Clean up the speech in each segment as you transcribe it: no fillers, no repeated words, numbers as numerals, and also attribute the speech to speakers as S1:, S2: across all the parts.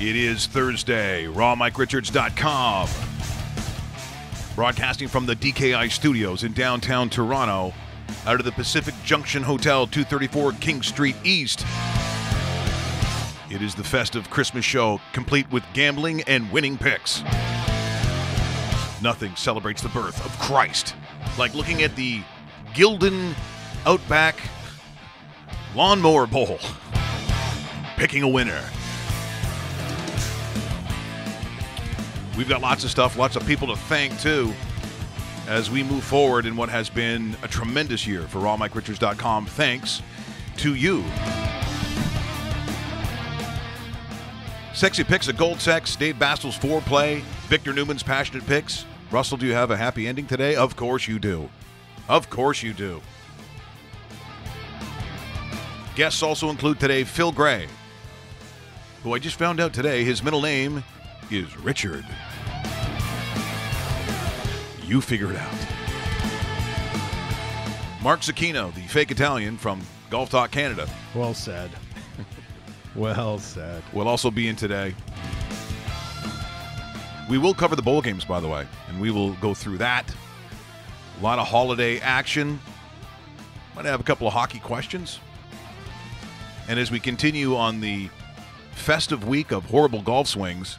S1: It is Thursday, rawmike.richards.com. Broadcasting from the DKI studios in downtown Toronto, out of the Pacific Junction Hotel, 234 King Street East. It is the festive Christmas show, complete with gambling and winning picks. Nothing celebrates the birth of Christ like looking at the Gildan Outback Lawnmower Bowl. Picking a winner. We've got lots of stuff, lots of people to thank, too, as we move forward in what has been a tremendous year for rawmike.richards.com. Thanks to you. Sexy picks of Gold Sex, Dave Bastel's foreplay, Victor Newman's passionate picks. Russell, do you have a happy ending today? Of course you do. Of course you do. Guests also include today Phil Gray, who I just found out today his middle name is Richard. You figure it out. Mark Zucchino, the fake Italian from Golf Talk Canada.
S2: Well said. Well said.
S1: Will also be in today. We will cover the bowl games, by the way, and we will go through that. A lot of holiday action. Might have a couple of hockey questions. And as we continue on the festive week of horrible golf swings,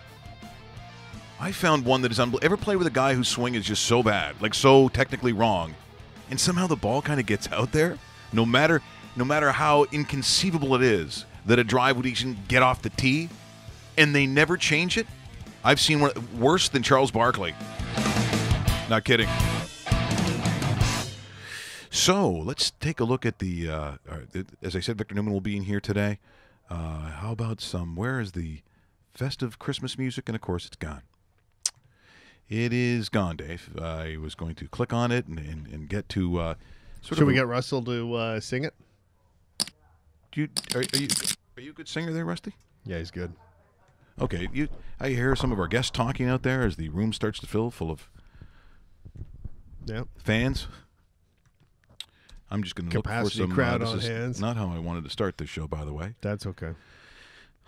S1: I found one that is unbelievable. Ever play with a guy whose swing is just so bad, like so technically wrong, and somehow the ball kind of gets out there? No matter how inconceivable it is that a drive would even get off the tee, and they never change it? I've seen one worse than Charles Barkley. Not kidding. So let's take a look at the, as I said, Victor Newman will be in here today. How about where is the festive Christmas music? And of course it's gone. It is gone, Dave. I was going to click on it and get to
S2: Should we get Russell to sing it?
S1: Are you a good singer there, Rusty?
S2: Yeah, he's good.
S1: Okay, I hear some of our guests talking out there as the room starts to fill full of fans. I'm just going to look for some
S2: crowd
S1: this
S2: on
S1: is
S2: hands.
S1: Not how I wanted to start this show, by the way.
S2: That's okay.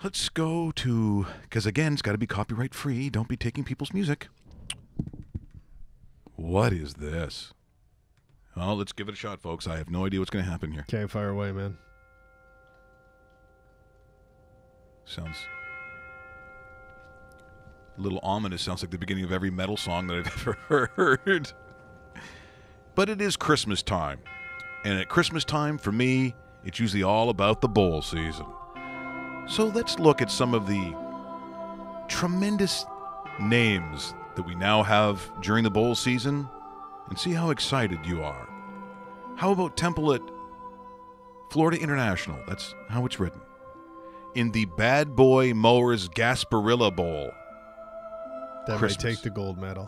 S1: Let's go to, because again, it's got to be copyright free. Don't be taking people's music. What is this? Well, let's give it a shot, folks. I have no idea what's going to happen here.
S2: Okay, fire away, man.
S1: Sounds a little ominous. Sounds like the beginning of every metal song that I've ever heard. But it is Christmas time. And at Christmas time, for me, it's usually all about the bowl season. So let's look at some of the tremendous names that we now have during the bowl season and see how excited you are. How about Temple at Florida International? That's how it's written. In the Bad Boy Mowers Gasparilla Bowl.
S2: That
S1: Christmas.
S2: might take the gold medal.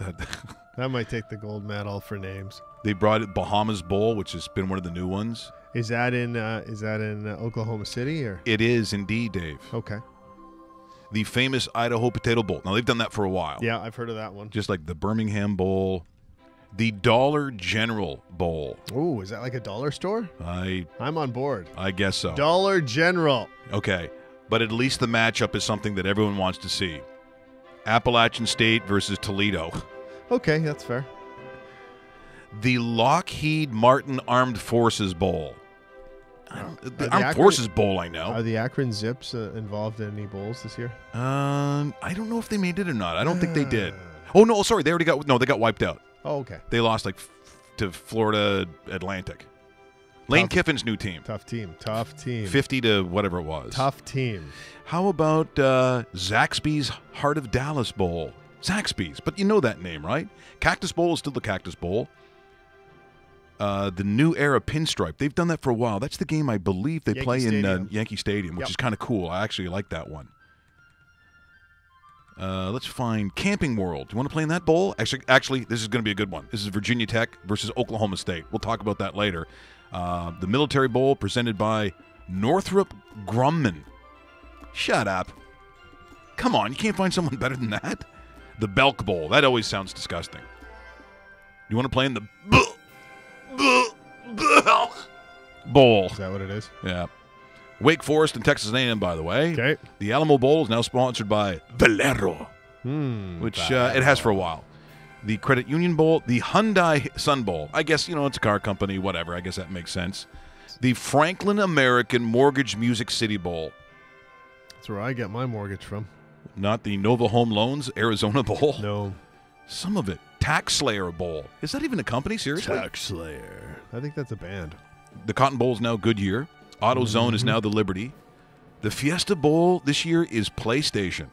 S2: That might take the gold medal for names.
S1: They brought it Bahamas Bowl, which has been one of the new ones.
S2: Is that in Oklahoma City or?
S1: It is indeed, Dave.
S2: Okay.
S1: The famous Idaho Potato Bowl. Now they've done that for a while.
S2: Yeah, I've heard of that one.
S1: Just like the Birmingham Bowl, the Dollar General Bowl.
S2: Ooh, is that like a dollar store? I'm on board.
S1: I guess so.
S2: Dollar General.
S1: Okay, but at least the matchup is something that everyone wants to see. Appalachian State versus Toledo.
S2: Okay, that's fair.
S1: The Lockheed Martin Armed Forces Bowl. The Armed Forces Bowl, I know.
S2: Are the Akron Zips involved in any bowls this year?
S1: I don't know if they made it or not. I don't think they did. Oh, no, sorry. They got wiped out.
S2: Oh, okay.
S1: They lost to Florida Atlantic. Lane Kiffin's new team.
S2: Tough team.
S1: 50 to whatever it was.
S2: Tough team.
S1: How about Zaxby's Heart of Dallas Bowl? Zaxby's, but you know that name, right? Cactus Bowl is still the Cactus Bowl. The New Era Pinstripe. They've done that for a while. That's the game I believe they play in Yankee Stadium, which is kind of cool. I actually like that one. Let's find Camping World. Do you want to play in that bowl? Actually, this is going to be a good one. This is Virginia Tech versus Oklahoma State. We'll talk about that later. The Military Bowl presented by Northrop Grumman. Shut up. Come on, you can't find someone better than that? The Belk Bowl. That always sounds disgusting. You want to play in the Belk Bowl?
S2: Is that what it is?
S1: Yeah. Wake Forest and Texas A&M, by the way.
S2: Okay.
S1: The Alamo Bowl is now sponsored by Valero, which it has for a while. The Credit Union Bowl, the Hyundai Sun Bowl. I guess, it's a car company, whatever. I guess that makes sense. The Franklin American Mortgage Music City Bowl.
S2: That's where I get my mortgage from.
S1: Not the Nova Home Loans Arizona Bowl.
S2: No.
S1: Some of it. Tax Slayer Bowl. Is that even a company? Seriously?
S2: Tax Slayer. I think that's a band.
S1: The Cotton Bowl is now Goodyear. AutoZone is now the Liberty. The Fiesta Bowl this year is PlayStation.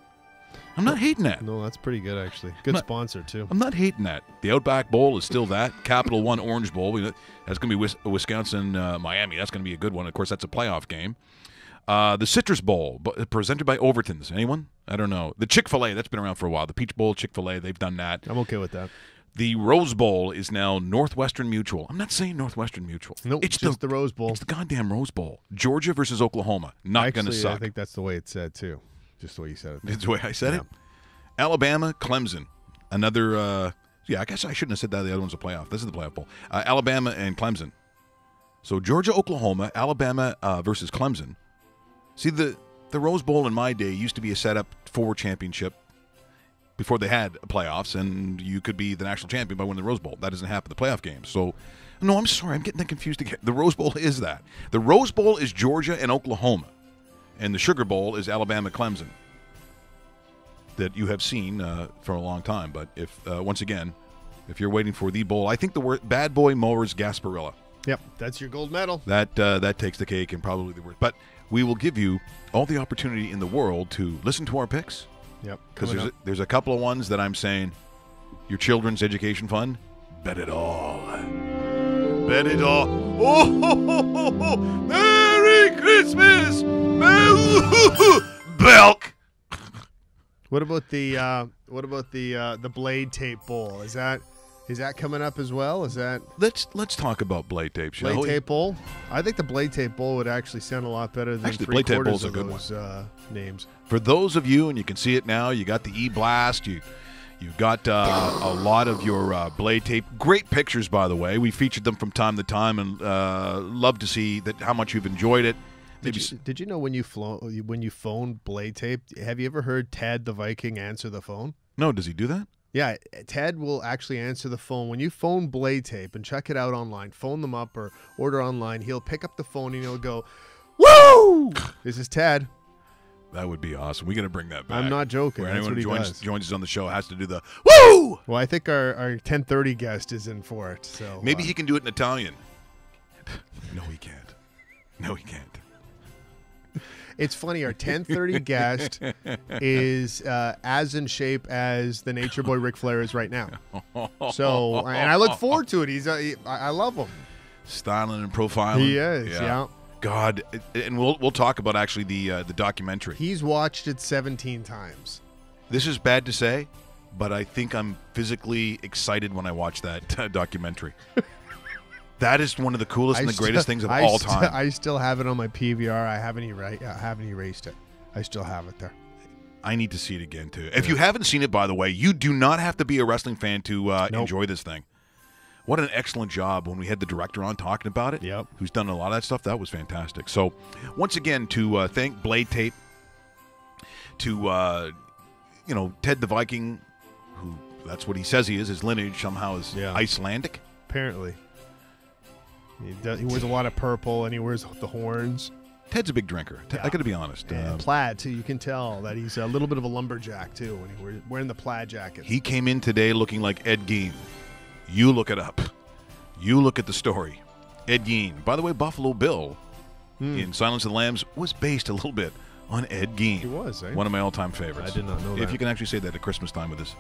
S1: I'm not hating that.
S2: No, that's pretty good, actually. Good sponsor, too.
S1: I'm not hating that. The Outback Bowl is still that. Capital One Orange Bowl. That's going to be Wisconsin-Miami. That's going to be a good one. Of course, that's a playoff game. The Citrus Bowl, presented by Overton's. Anyone? I don't know. The Chick-fil-A, that's been around for a while. The Peach Bowl, Chick-fil-A, they've done that.
S2: I'm okay with that.
S1: The Rose Bowl is now Northwestern Mutual. I'm not saying Northwestern Mutual.
S2: Nope, it's just the Rose Bowl.
S1: It's the goddamn Rose Bowl. Georgia versus Oklahoma. Not going to suck.
S2: I think that's the way it's said, too. Just the way you said it.
S1: It's the way I said it? Alabama, Clemson. Another, I guess I shouldn't have said that. The other one's a playoff. This is the playoff bowl. Alabama and Clemson. So Georgia, Oklahoma, Alabama versus Clemson. See, the Rose Bowl in my day used to be a setup for championship before they had playoffs, and you could be the national champion by winning the Rose Bowl. That doesn't happen in the playoff games. So, no, I'm sorry. I'm getting that confused again. The Rose Bowl is that. The Rose Bowl is Georgia and Oklahoma, and the Sugar Bowl is Alabama, Clemson, that you have seen for a long time. But if once again, if you're waiting for the bowl, I think the word Bad Boy Mowers Gasparilla.
S2: Yep, that's your gold medal.
S1: That takes the cake and probably the word. But we will give you all the opportunity in the world to listen to our picks.
S2: Yep.
S1: Because there's a couple of ones that I'm saying, your children's education fund, bet it all. Bet it all. Oh, ho, ho, ho, ho. Merry Christmas! Belk!
S2: What about the Blade Tape Bowl? Is that coming up as well? Is that
S1: Let's talk about Blade Tape, shall we?
S2: Blade Tape Bowl? I think the Blade Tape Bowl would actually sound a lot better than
S1: actually, Blade Tape Bowl's a good
S2: those names.
S1: For those of you, and you can see it now, you got the E-Blast, you've got a lot of your Blade Tape. Great pictures, by the way. We featured them from time to time, and love to see how much you've enjoyed it.
S2: Did you know when you phone Blade Tape, have you ever heard Tad the Viking answer the phone?
S1: No, does he do that?
S2: Yeah, Ted will actually answer the phone. When you phone Blade Tape and check it out online, phone them up or order online, he'll pick up the phone and he'll go, "Woo! This is Ted."
S1: That would be awesome. We got to bring that back.
S2: I'm not joking.
S1: Where
S2: That's
S1: anyone
S2: what
S1: who joins us on the show has to do the woo!
S2: Well, I think our 10:30 guest is in for it. So
S1: maybe he can do it in Italian. No, he can't. No, he can't.
S2: It's funny. Our 10:30 guest is as in shape as the Nature Boy Ric Flair is right now. So, and I look forward to it. I love him.
S1: Styling and profiling.
S2: He is. Yeah.
S1: God, and we'll talk about actually the documentary.
S2: He's watched it 17 times.
S1: This is bad to say, but I think I'm physically excited when I watch that documentary. That is one of the coolest and the greatest things of all time.
S2: I still have it on my PVR. I haven't erased it. I still have it there.
S1: I need to see it again, too. If you haven't seen it, by the way, you do not have to be a wrestling fan to enjoy this thing. What an excellent job when we had the director on talking about it, who's done a lot of that stuff. That was fantastic. So, once again, to thank Blade Tape, to, Ted the Viking, who that's what he says he is. His lineage somehow is Icelandic.
S2: Apparently. He wears a lot of purple, and he wears the horns.
S1: Ted's a big drinker. I got to be honest.
S2: Plaid, too. You can tell that he's a little bit of a lumberjack, too, when he's wearing the plaid jacket.
S1: He came in today looking like Ed Gein. You look it up. You look at the story. Ed Gein. By the way, Buffalo Bill in Silence of the Lambs was based a little bit on Ed Gein.
S2: He was, eh?
S1: One of my all-time favorites.
S2: I did not know that.
S1: If you can actually say that at Christmas time with this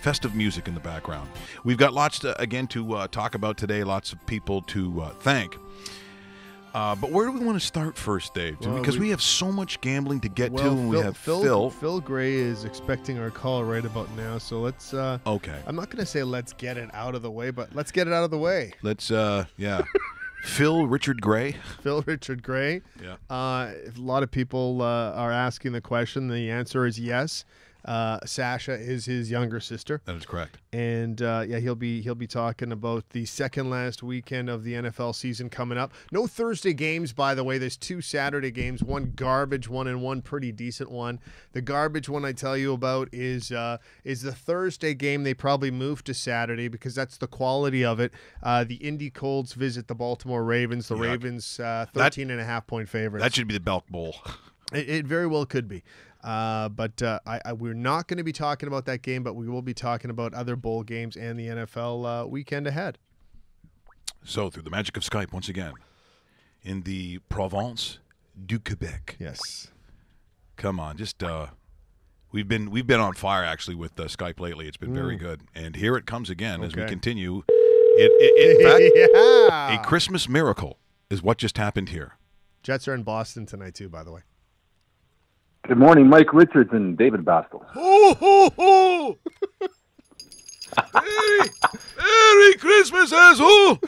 S1: festive music in the background. We've got lots to talk about today, lots of people to thank. But where do we want to start first, Dave? Because we have so much gambling to get to, and we have Phil.
S2: Phil Gray is expecting our call right about now, so let's...
S1: okay.
S2: I'm not going to say let's get it out of the way, but let's get it out of the way.
S1: Let's, Phil Richard Gray.
S2: Phil Richard Gray.
S1: Yeah.
S2: A lot of people are asking the question. The answer is yes. Sasha is his younger sister.
S1: That is correct.
S2: And he'll be talking about the second last weekend of the NFL season coming up. No Thursday games, by the way. There's 2 Saturday games, one garbage one and one pretty decent one. The garbage one I tell you about is the Thursday game. They probably moved to Saturday because that's the quality of it. The Indy Colts visit the Baltimore Ravens. The Ravens 13.5-point favorites.
S1: That should be the Belk Bowl.
S2: It very well could be. But we're not going to be talking about that game, but we will be talking about other bowl games and the NFL weekend ahead.
S1: So, through the magic of Skype, once again, in the Provence du Quebec.
S2: Yes.
S1: Come on, just we've been on fire actually with Skype lately. It's been very good, and here it comes again as we continue. In fact, a Christmas miracle is what just happened here.
S2: Jets are in Boston tonight too, by the way.
S3: Good morning, Mike Richards and David Bastel.
S1: Merry Christmas, asshole!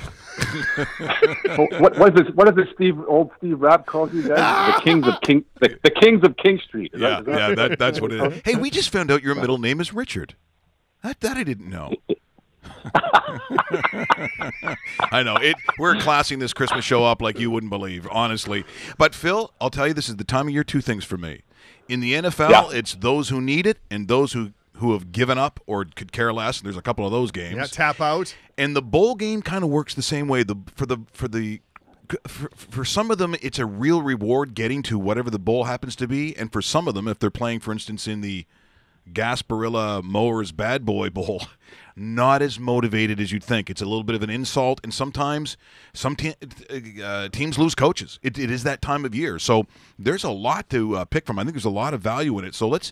S3: What is this old Steve Rapp calls you guys? The Kings of King Street.
S1: That's what it is. Hey, we just found out your middle name is Richard. That I didn't know. I know it. We're classing this Christmas show up like you wouldn't believe, honestly. But Phil, I'll tell you, this is the time of year. 2 things for me. In the NFL, it's those who need it and those who have given up or could care less. There's a couple of those games.
S2: Yeah, tap out.
S1: And the bowl game kind of works the same way. For some of them, it's a real reward getting to whatever the bowl happens to be. And for some of them, if they're playing, for instance, in the Gasparilla Mowers Bad Boy Bowl, not as motivated as you'd think. It's a little bit of an insult, and sometimes some teams lose coaches. It is that time of year, so there's a lot to pick from. I think there's a lot of value in it. So let's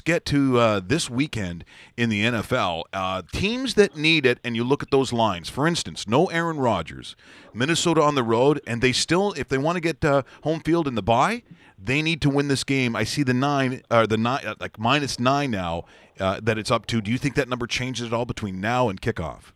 S1: get to this weekend in the NFL. Teams that need it, and you look at those lines. For instance, no Aaron Rodgers, Minnesota on the road, and they still, if they want to get home field in the bye, they need to win this game. I see the -9 now that it's up to. Do you think that number changes at all between now and kickoff?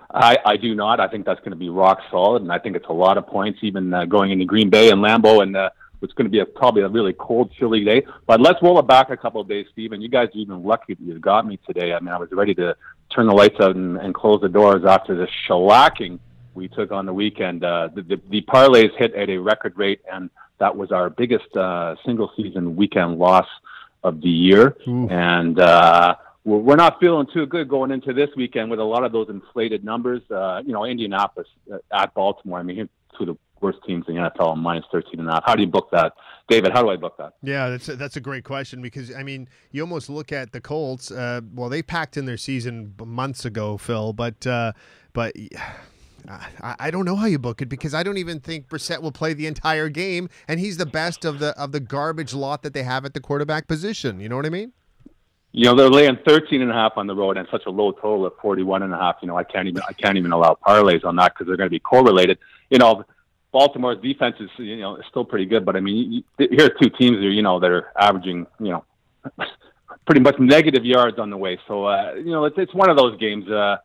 S3: I do not. I think that's going to be rock solid, and I think it's a lot of points, even going into Green Bay and Lambeau, and it's going to be probably a really cold, chilly day. But let's roll it back a couple of days, Steve, and you guys are even lucky that you got me today. I mean, I was ready to turn the lights out and close the doors after the shellacking we took on the weekend. The parlays hit at a record rate, and that was our biggest single-season weekend loss of the year. Ooh. And we're not feeling too good going into this weekend with a lot of those inflated numbers. Indianapolis at Baltimore, I mean, 2 of the worst teams in the NFL, -13.5. How do you book that? David, how do I book that?
S2: Yeah, that's a great question because, I mean, you almost look at the Colts. They packed in their season months ago, Phil, but I don't know how you book it because I don't even think Brissett will play the entire game, and he's the best of the garbage lot that they have at the quarterback position. You know what I mean?
S3: They're laying 13.5 on the road and such a low total of 41.5. I can't even allow parlays on that because they're going to be correlated. Baltimore's defense is still pretty good, but I mean, here's 2 teams that are averaging pretty much negative yards on the way. So it's one of those games. The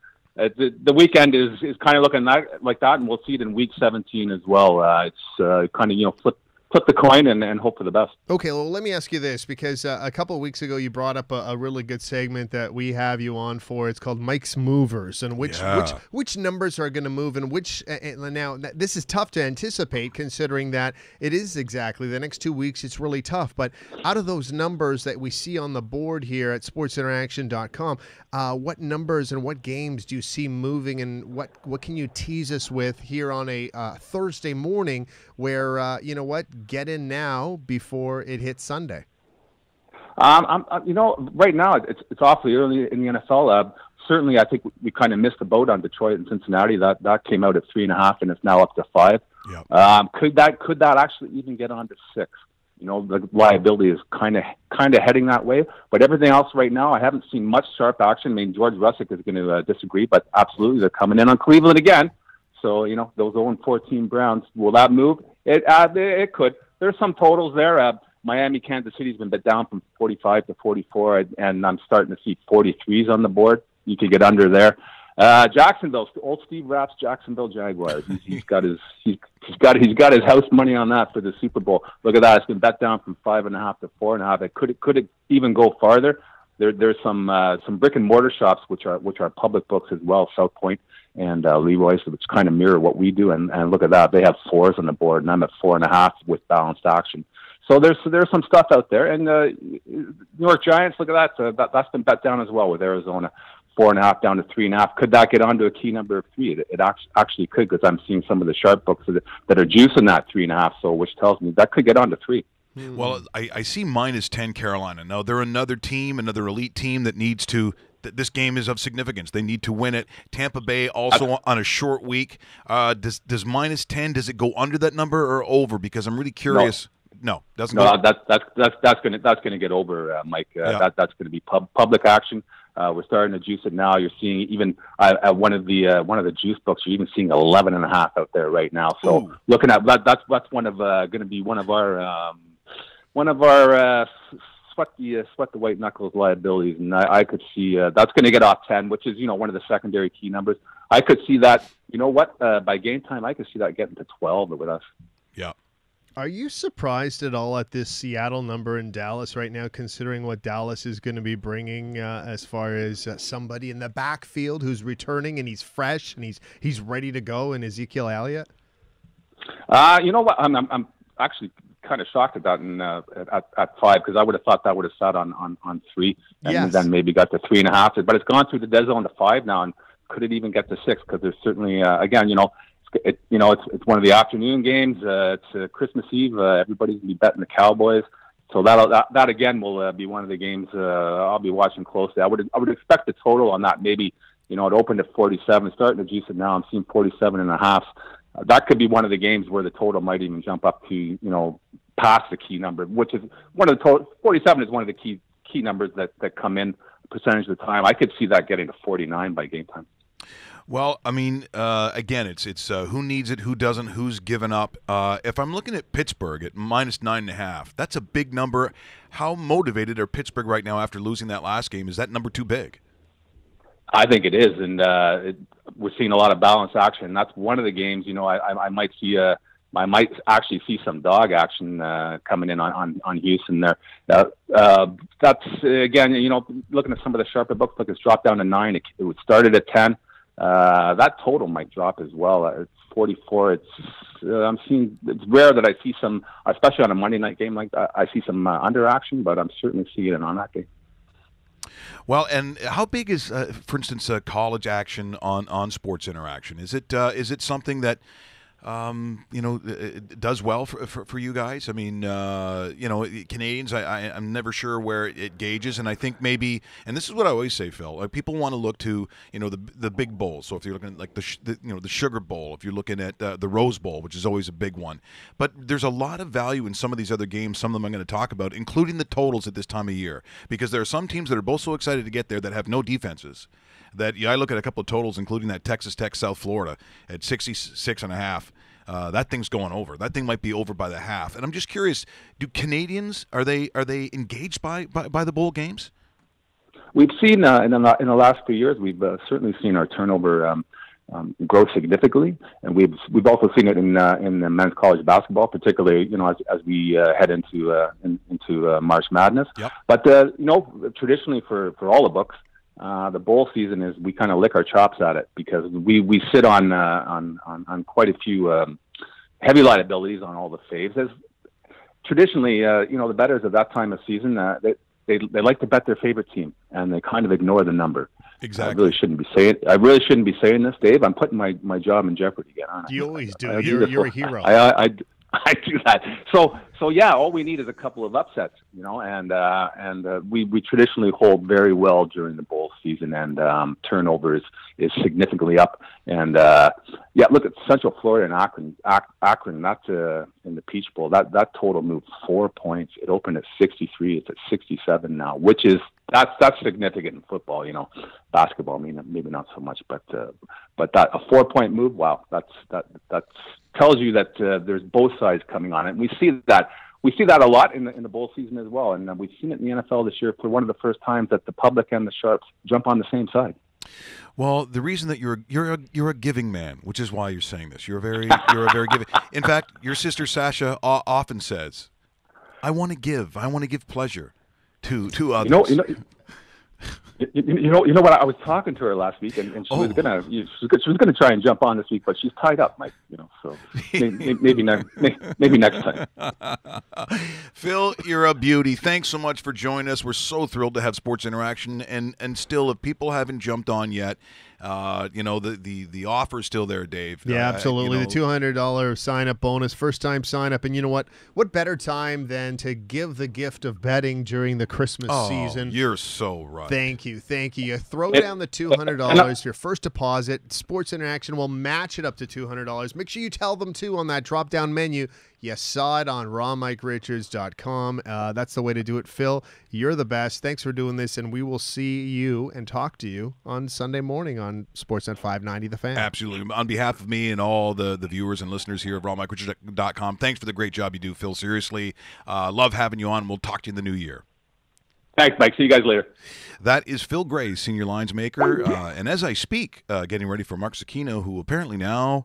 S3: weekend is kind of looking like that, and we'll see it in Week 17 as well. It's kind of flip the coin and hope for the best.
S2: Okay, well, let me ask you this, because a couple of weeks ago you brought up a really good segment that we have you on for. It's called Mike's Movers, and which numbers are going to move, and which now this is tough to anticipate considering that it is exactly the next 2 weeks. It's really tough, but out of those numbers that we see on the board here at sportsinteraction.com, what numbers and what games do you see moving, and what can you tease us with here on a Thursday morning where get in now before it hits Sunday? Right now it's awfully early in the NFL. Certainly, I think we kind of missed the boat on Detroit and Cincinnati. That came out at 3.5, and it's now up to 5. Yep. Could that actually even get on to 6? The liability is kind of heading that way. But everything else right now, I haven't seen much sharp action. I mean, George Russick is going to disagree, but absolutely, they're coming in on Cleveland again. So, those 0-14 Browns, will that move? It could. There's some totals there. Miami, Kansas City's been bit down from 45 to 44, and I'm starting to see 43s on the board. You could get under there.
S3: Jacksonville, old Steve Rapp's Jacksonville Jaguars. He's got his house money on that for the Super Bowl. Look at that; it's been bet down from 5.5 to 4.5. It could even go farther. There's some brick and mortar shops which are public books as well, South Point and Leroy's, which kind of mirror what we do. And look at that; they have 4s on the board, and I'm at 4.5 with balanced action. So there's some stuff out there, and New York Giants. Look at that; that's been bet down as well with Arizona. 4.5 down to 3.5. Could that get onto a key number of 3? It actually could, because I'm seeing some of the sharp books that are juicing that 3.5. So, which tells me that could get onto 3.
S1: Well, I see -10 Carolina. Now they're another team, another elite team that needs to. This game is of significance. They need to win it. Tampa Bay also on a short week. Does -10? Does it go under that number or over? Because I'm really curious. No, doesn't.
S3: No, that's gonna get over, Mike. That's going to be public action. We're starting to juice it now. You're seeing even at one of the juice books. You're even seeing 11.5 out there right now. So looking at that's going to be one of our sweat the white knuckles liabilities, and I could see that's going to get off 10, which is one of the secondary key numbers. I could see that. You know what? By game time, I could see that getting to 12 with us.
S1: Yeah.
S2: Are you surprised at all at this Seattle number in Dallas right now, considering what Dallas is going to be bringing as far as somebody in the backfield who's returning and he's fresh and he's ready to go in Ezekiel Elliott?
S3: You know what? I'm actually kind of shocked at that at 5, because I would have thought that would have sat on 3 and then maybe got to 3.5. But it's gone through the dead zone to 5 now, and could it even get to 6? Because there's certainly again, it's one of the afternoon games. It's Christmas Eve. Everybody's gonna be betting the Cowboys, so that again will be one of the games I'll be watching closely. I would expect the total on that. Maybe it opened at 47, starting to juice it now. I'm seeing 47.5. That could be one of the games where the total might even jump up to past the key number, which is one of the total. 47 is one of the key numbers that come in percentage of the time. I could see that getting to 49 by game time.
S1: Well, I mean, again, it's who needs it, who doesn't, who's given up. If I'm looking at Pittsburgh at -9.5, that's a big number. How motivated are Pittsburgh right now after losing that last game? Is that number too big?
S3: I think it is, and we're seeing a lot of balanced action. And that's one of the games. I might see I might actually see some dog action coming in on Houston there. That's again, looking at some of the sharper books, look, it's dropped down to 9. It started at 10. That total might drop as well. It's 44. I'm seeing. It's rare that I see some, especially on a Monday night game like that. I see some under action, but I'm certainly seeing it on that game.
S1: Well, and how big is, for instance, college action on Sports Interaction? Is it something that does well for you guys? I mean, Canadians, I'm never sure where it gauges, and I think maybe, and this is what I always say, Phil, like people want to look to, the big bowls. So if you're looking at like the Sugar Bowl, if you're looking at the Rose Bowl, which is always a big one, but there's a lot of value in some of these other games. Some of them I'm going to talk about, including the totals at this time of year, because there are some teams that are both so excited to get there that have no defenses. That I look at a couple of totals, including that Texas Tech South Florida at 66.5. That thing's going over. That thing might be over by the half. And I'm just curious: do Canadians are they engaged by the bowl games?
S3: We've seen in the last few years, we've certainly seen our turnover grow significantly, and we've also seen it in the men's college basketball, particularly as we head into March Madness. Yep. But traditionally for all the books. The bowl season is we kind of lick our chops at it because we sit on quite a few heavy liabilities on all the faves. As traditionally, the bettors at that time of season they like to bet their favorite team and they kind of ignore the number.
S1: Exactly.
S3: I really shouldn't be saying this, Dave. I'm putting my job in jeopardy again, aren't I?
S2: You always do. You're a hero.
S3: I do that. So yeah, all we need is a couple of upsets, and we traditionally hold very well during the bowl season, and turnover is significantly up. And look at Central Florida and Akron. That's in the Peach Bowl. That total moved 4 points. It opened at 63. It's at 67 now, which is that's significant in football. Basketball, maybe not so much, but that a 4-point move. Wow, that's tells you that there's both sides coming on it. And we see that a lot in the bowl season as well. And we've seen it in the NFL this year for one of the first times that the public and the sharps jump on the same side.
S1: Well, the reason that you're a giving man, which is why you're saying this. You're a very giving. In fact, your sister Sasha often says, "I want to give. I want to give pleasure to others."
S3: You know what? I was talking to her last week, and she was gonna try and jump on this week, but she's tied up, Mike. So maybe next time.
S1: Phil, you're a beauty. Thanks so much for joining us. We're so thrilled to have Sports Interaction, and still, if people haven't jumped on yet, the offer's still there, Dave.
S2: Yeah, absolutely. The $200 sign-up bonus, first-time sign-up, and you know what? What better time than to give the gift of betting during the Christmas season?
S1: You're so right.
S2: Thank you. You throw down the $200, your first deposit. Sports Interaction will match it up to $200. Make sure you tell them, too, on that drop-down menu, you saw it on rawmikeRichards.com. That's the way to do it. Phil, you're the best. Thanks for doing this, and we will see you and talk to you on Sunday morning on Sportsnet 590 The Fan.
S1: Absolutely. On behalf of me and all the viewers and listeners here at rawmikeRichards.com, thanks for the great job you do, Phil. Seriously, love having you on. We'll talk to you in the new year.
S3: Thanks, Mike. See you guys later.
S1: That is Phil Gray, senior lines maker. And as I speak, getting ready for Mark Zecchino, who apparently now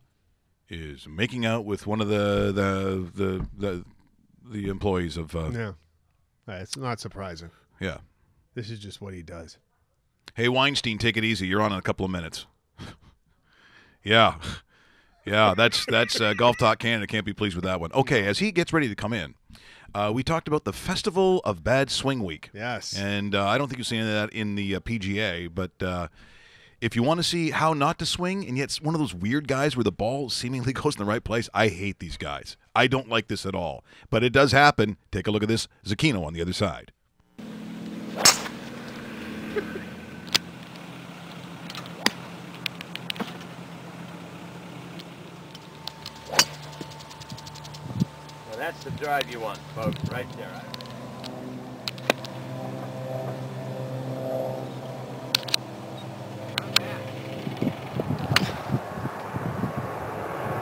S1: is making out with one of the employees of.
S2: Yeah, it's not surprising.
S1: Yeah,
S2: this is just what he does.
S1: Hey, Weinstein, take it easy. You're on in a couple of minutes. Yeah. That's Golf Talk Canada. Can't be pleased with that one. Okay, as he gets ready to come in, we talked about the Festival of Bad Swing Week.
S2: Yes,
S1: and I don't think you've seen any of that in the PGA, but. If you want to see how not to swing, and yet one of those weird guys where the ball seemingly goes in the right place, I hate these guys. I don't like this at all. But it does happen. Take a look at this. Zecchino on the other side.
S4: Well, that's the drive you want, folks, right there.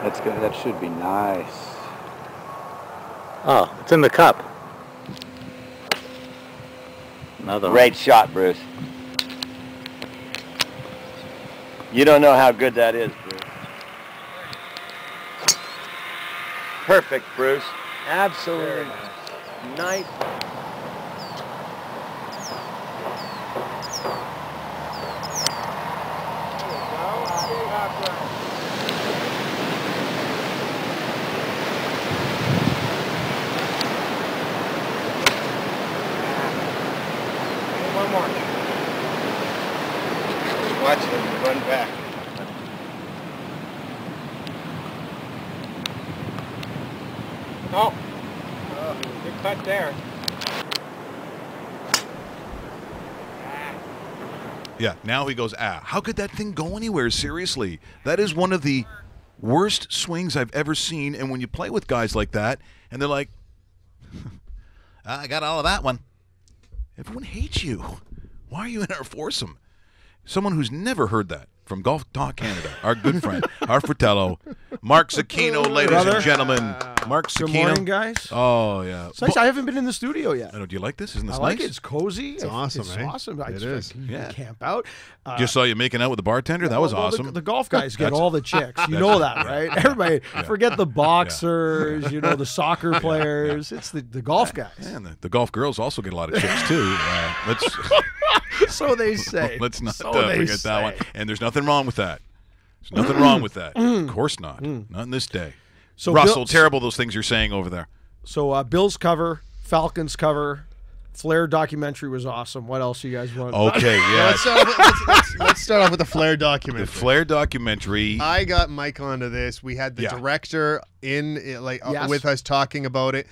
S5: That's good. That should be nice.
S4: Oh, it's in the cup.
S5: Another
S4: Great shot, Bruce. You don't know how good that is, Bruce. Perfect, Bruce. Absolutely nice.
S5: Watch him run back.
S4: Oh, good cut there.
S1: Yeah, now he goes, how could that thing go anywhere? Seriously. That is one of the worst swings I've ever seen. And when you play with guys like that, and they're like, I got all of that one. Everyone hates you. Why are you in our foursome? Someone who's never heard that from Golf Talk Canada, our good friend, our Fratello, Mark Zecchino, ladies and gentlemen. Mark Zecchino.
S6: Good morning, guys.
S1: Oh, yeah.
S6: It's nice. I haven't been in the studio yet.
S1: I know. Do you like this? Isn't this
S6: I like
S1: nice?
S6: it. It's cozy.
S2: It's awesome,
S6: It's
S2: eh?
S6: awesome.
S2: It is.
S6: You
S1: Yeah.
S6: camp out.
S1: Just saw you making out with the bartender. That was
S6: well,
S1: awesome.
S6: The golf guys get
S1: That's-
S6: all the chicks. You know that, right? Everybody, forget the boxers, the soccer players. It's the golf guys.
S1: And the golf girls also get a lot of chicks, too. Let's
S6: So they say.
S1: let's not
S6: So they
S1: forget that one.
S6: say.
S1: And there's nothing wrong with that. There's nothing wrong with that. Of course not. Not in this day.
S6: So
S1: Russell, terrible those things you're saying over there.
S6: So Bills cover, Falcons cover, Flair documentary was awesome. What else you guys want?
S1: Okay, yeah.
S2: Let's start off with the Flair documentary.
S1: The Flair documentary.
S2: I got Mike onto this. We had the
S1: Yeah.
S2: director in
S6: Yes.
S2: with us talking about it.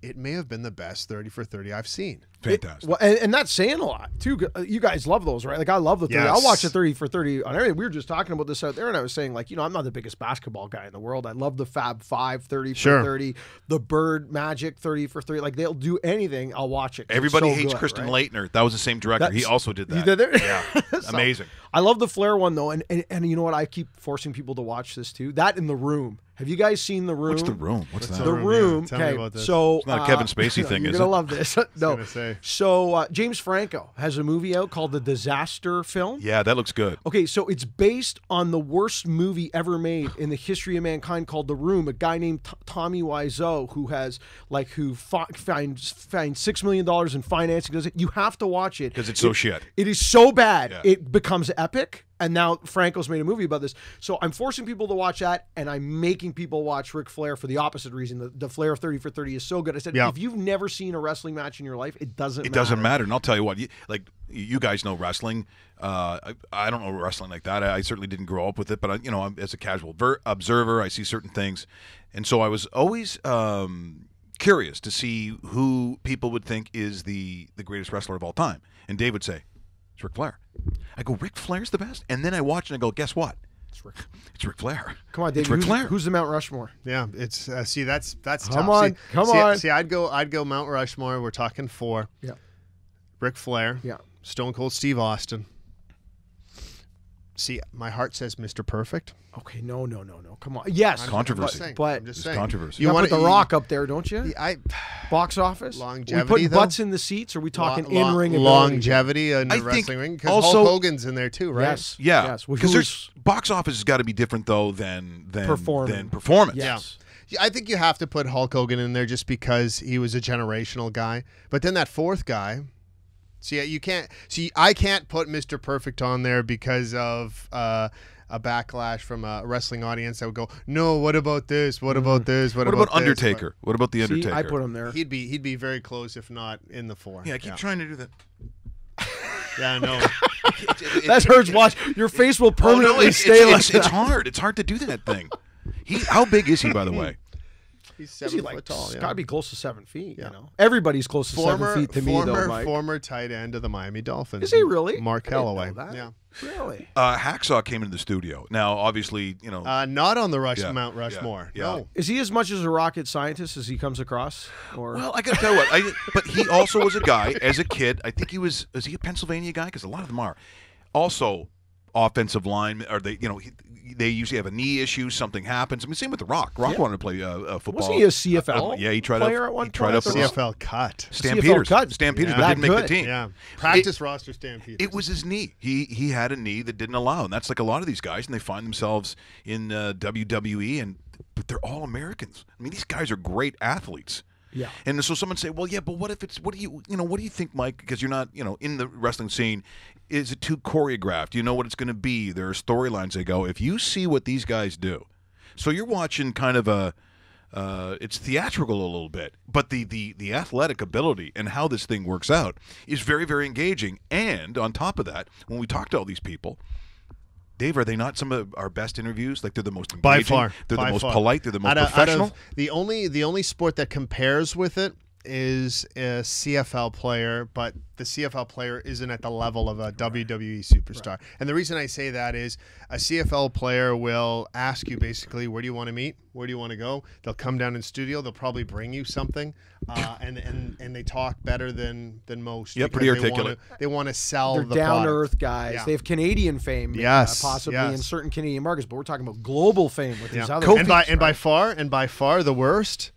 S2: It may have been the best 30 for 30 I've seen.
S1: Fantastic.
S6: Well, and that's saying a lot too. You guys love those, right? Like I love the 30.
S2: Yes.
S6: I'll watch the 30 for 30 on everything. We were just talking about this out there, and I was saying, like, I'm not the biggest basketball guy in the world. I love the Fab Five 30
S2: Sure.
S6: for 30, the Bird Magic 30 for 30. Like they'll do anything. I'll watch it. 'Cause
S1: Everybody
S6: it's so
S1: hates
S6: good,
S1: Kristen
S6: right?
S1: Leitner. That was the same director. He
S6: That's-
S1: also did that.
S6: He did it?
S1: Yeah.
S6: So,
S1: Amazing.
S6: I love the Flair one though, and you know what? I keep forcing people to watch this too. That in the room Have you guys seen The Room?
S1: What's The Room? What's that?
S6: The Room.
S2: Yeah, tell me
S6: Okay,
S2: about this.
S6: so
S1: It's not a Kevin Spacey thing,
S6: you're
S1: is
S6: gonna
S1: it?
S6: love this. No.
S2: gonna say.
S6: So James Franco has a movie out called The Disaster Film.
S1: Yeah, that looks good.
S6: Okay, so it's based on the worst movie ever made in the history of mankind called The Room. A guy named Tommy Wiseau who finds $6 million in financing. Does it? You have to watch it
S1: Because it's so shit.
S6: It is so bad.
S1: Yeah.
S6: It becomes epic. And now Franco's made a movie about this. So I'm forcing people to watch that, and I'm making people watch Ric Flair for the opposite reason. The Flair 30 for 30 is so good. I said, if you've never seen a wrestling match in your life, it doesn't matter.
S1: It doesn't matter. And I'll tell you what, you guys know wrestling. I don't know wrestling like that. I certainly didn't grow up with it, but I'm, as a casual observer, I see certain things. And so I was always curious to see who people would think is the greatest wrestler of all time. And Dave would say, it's Ric Flair. I go, Ric Flair's the best? And then I watch and I go, guess what?
S6: It's
S1: Ric Flair.
S6: Come on, Dave.
S1: It's Ric Flair.
S6: Who's the Mount Rushmore?
S2: Yeah, it's see that's tough.
S6: Come on.
S2: See, I'd go Mount Rushmore. We're talking 4.
S6: Yeah.
S2: Ric Flair.
S6: Yeah.
S2: Stone Cold Steve Austin. See, my heart says Mr. Perfect.
S6: Okay, no. Come on. Yes.
S1: Controversy.
S6: But
S2: I'm just
S1: There's
S2: saying.
S1: controversy.
S6: you
S2: want
S6: want The Rock up there, don't you? Box office?
S2: Longevity,
S6: We put
S2: though?
S6: butts in the seats, or are we talking in-ring ability?
S2: longevity in
S1: I
S2: the
S1: think
S2: wrestling ring? Because
S1: also-
S2: Hulk Hogan's in there too, right?
S6: Yes.
S1: Yeah,
S6: Yes.
S1: because there's box office has got to be different though than
S6: Performance.
S1: performance.
S6: Yes.
S2: Yeah, I think you have to put Hulk Hogan in there just because he was a generational guy. But then that 4th guy, you can't. See, I can't put Mr. Perfect on there because of a backlash from a wrestling audience that would go, "No, what about this? What about this?
S1: What about Undertaker? What about the Undertaker?
S6: See, I put him there.
S2: He'd be very close, if not in the 4.
S1: Yeah, I keep trying to do that.
S2: Yeah, I know.
S6: That hurts. Watch your face will permanently stay like
S1: it's hard. It's hard to do that thing. How big is he, by the way?
S2: He's
S6: Is
S2: 7
S6: he
S2: foot tall.
S6: It's
S2: Yeah.
S6: got to be close to 7 feet. You know, everybody's close to 7 feet to me, though, Mike.
S2: Former tight end of the Miami Dolphins.
S6: Is he really?
S2: Mark
S6: I didn't know
S2: Calloway.
S6: that.
S2: Yeah.
S6: Really?
S1: Hacksaw came into the studio. Now, obviously,
S2: Not on the
S1: Yeah,
S2: Mount Rushmore.
S1: yeah.
S2: No.
S6: Is he as much as a rocket scientist as he comes across? Or
S1: well, I got to tell you what. But he also was a guy as a kid. I think is he a Pennsylvania guy? Because a lot of them are. Also, offensive line, or they usually have a knee issue. Something happens. I mean, same with The Rock. Rock wanted to play football.
S6: wasn't he a CFL?
S1: Yeah, he tried
S6: player
S1: out.
S6: at one
S1: He tried
S6: point?
S1: out for
S2: CFL cut.
S1: Stan
S6: CFL
S1: Peters.
S6: cut.
S1: Stan Peters,
S2: Yeah.
S1: but didn't make
S6: That
S1: the team.
S2: Yeah. Practice roster stampede.
S1: It was his knee. He had a knee that didn't allow, and that's like a lot of these guys, and they find themselves in WWE, but they're all Americans. I mean, these guys are great athletes.
S6: Yeah.
S1: And so someone say, well, yeah, but what do you think, Mike? Because you're not, in the wrestling scene. Is it too choreographed? You know what it's going to be. There are storylines. They go, if you see what these guys do, so you're watching kind of it's theatrical a little bit, but the athletic ability and how this thing works out is very, very engaging. And on top of that, when we talk to all these people, Dave, are they not some of our best interviews? Like, they're the most engaging.
S2: By far.
S1: They're
S2: By
S1: the most
S2: far.
S1: polite. They're the most
S2: Out of
S1: professional.
S2: the only sport that compares with it is a CFL player, but the CFL player isn't at the level of a WWE superstar. Right. And the reason I say that is a CFL player will ask you basically, where do you want to meet? Where do you want to go? They'll come down in studio. They'll probably bring you something, and they talk better than most.
S1: Yeah, pretty articulate.
S2: They want to sell
S6: They're
S2: the
S6: down to
S2: product.
S6: earth guys.
S2: Yeah.
S6: They have Canadian fame,
S2: Yes,
S6: possibly
S2: yes.
S6: in certain Canadian markets, but we're talking about global fame with these other.
S2: And by far the worst.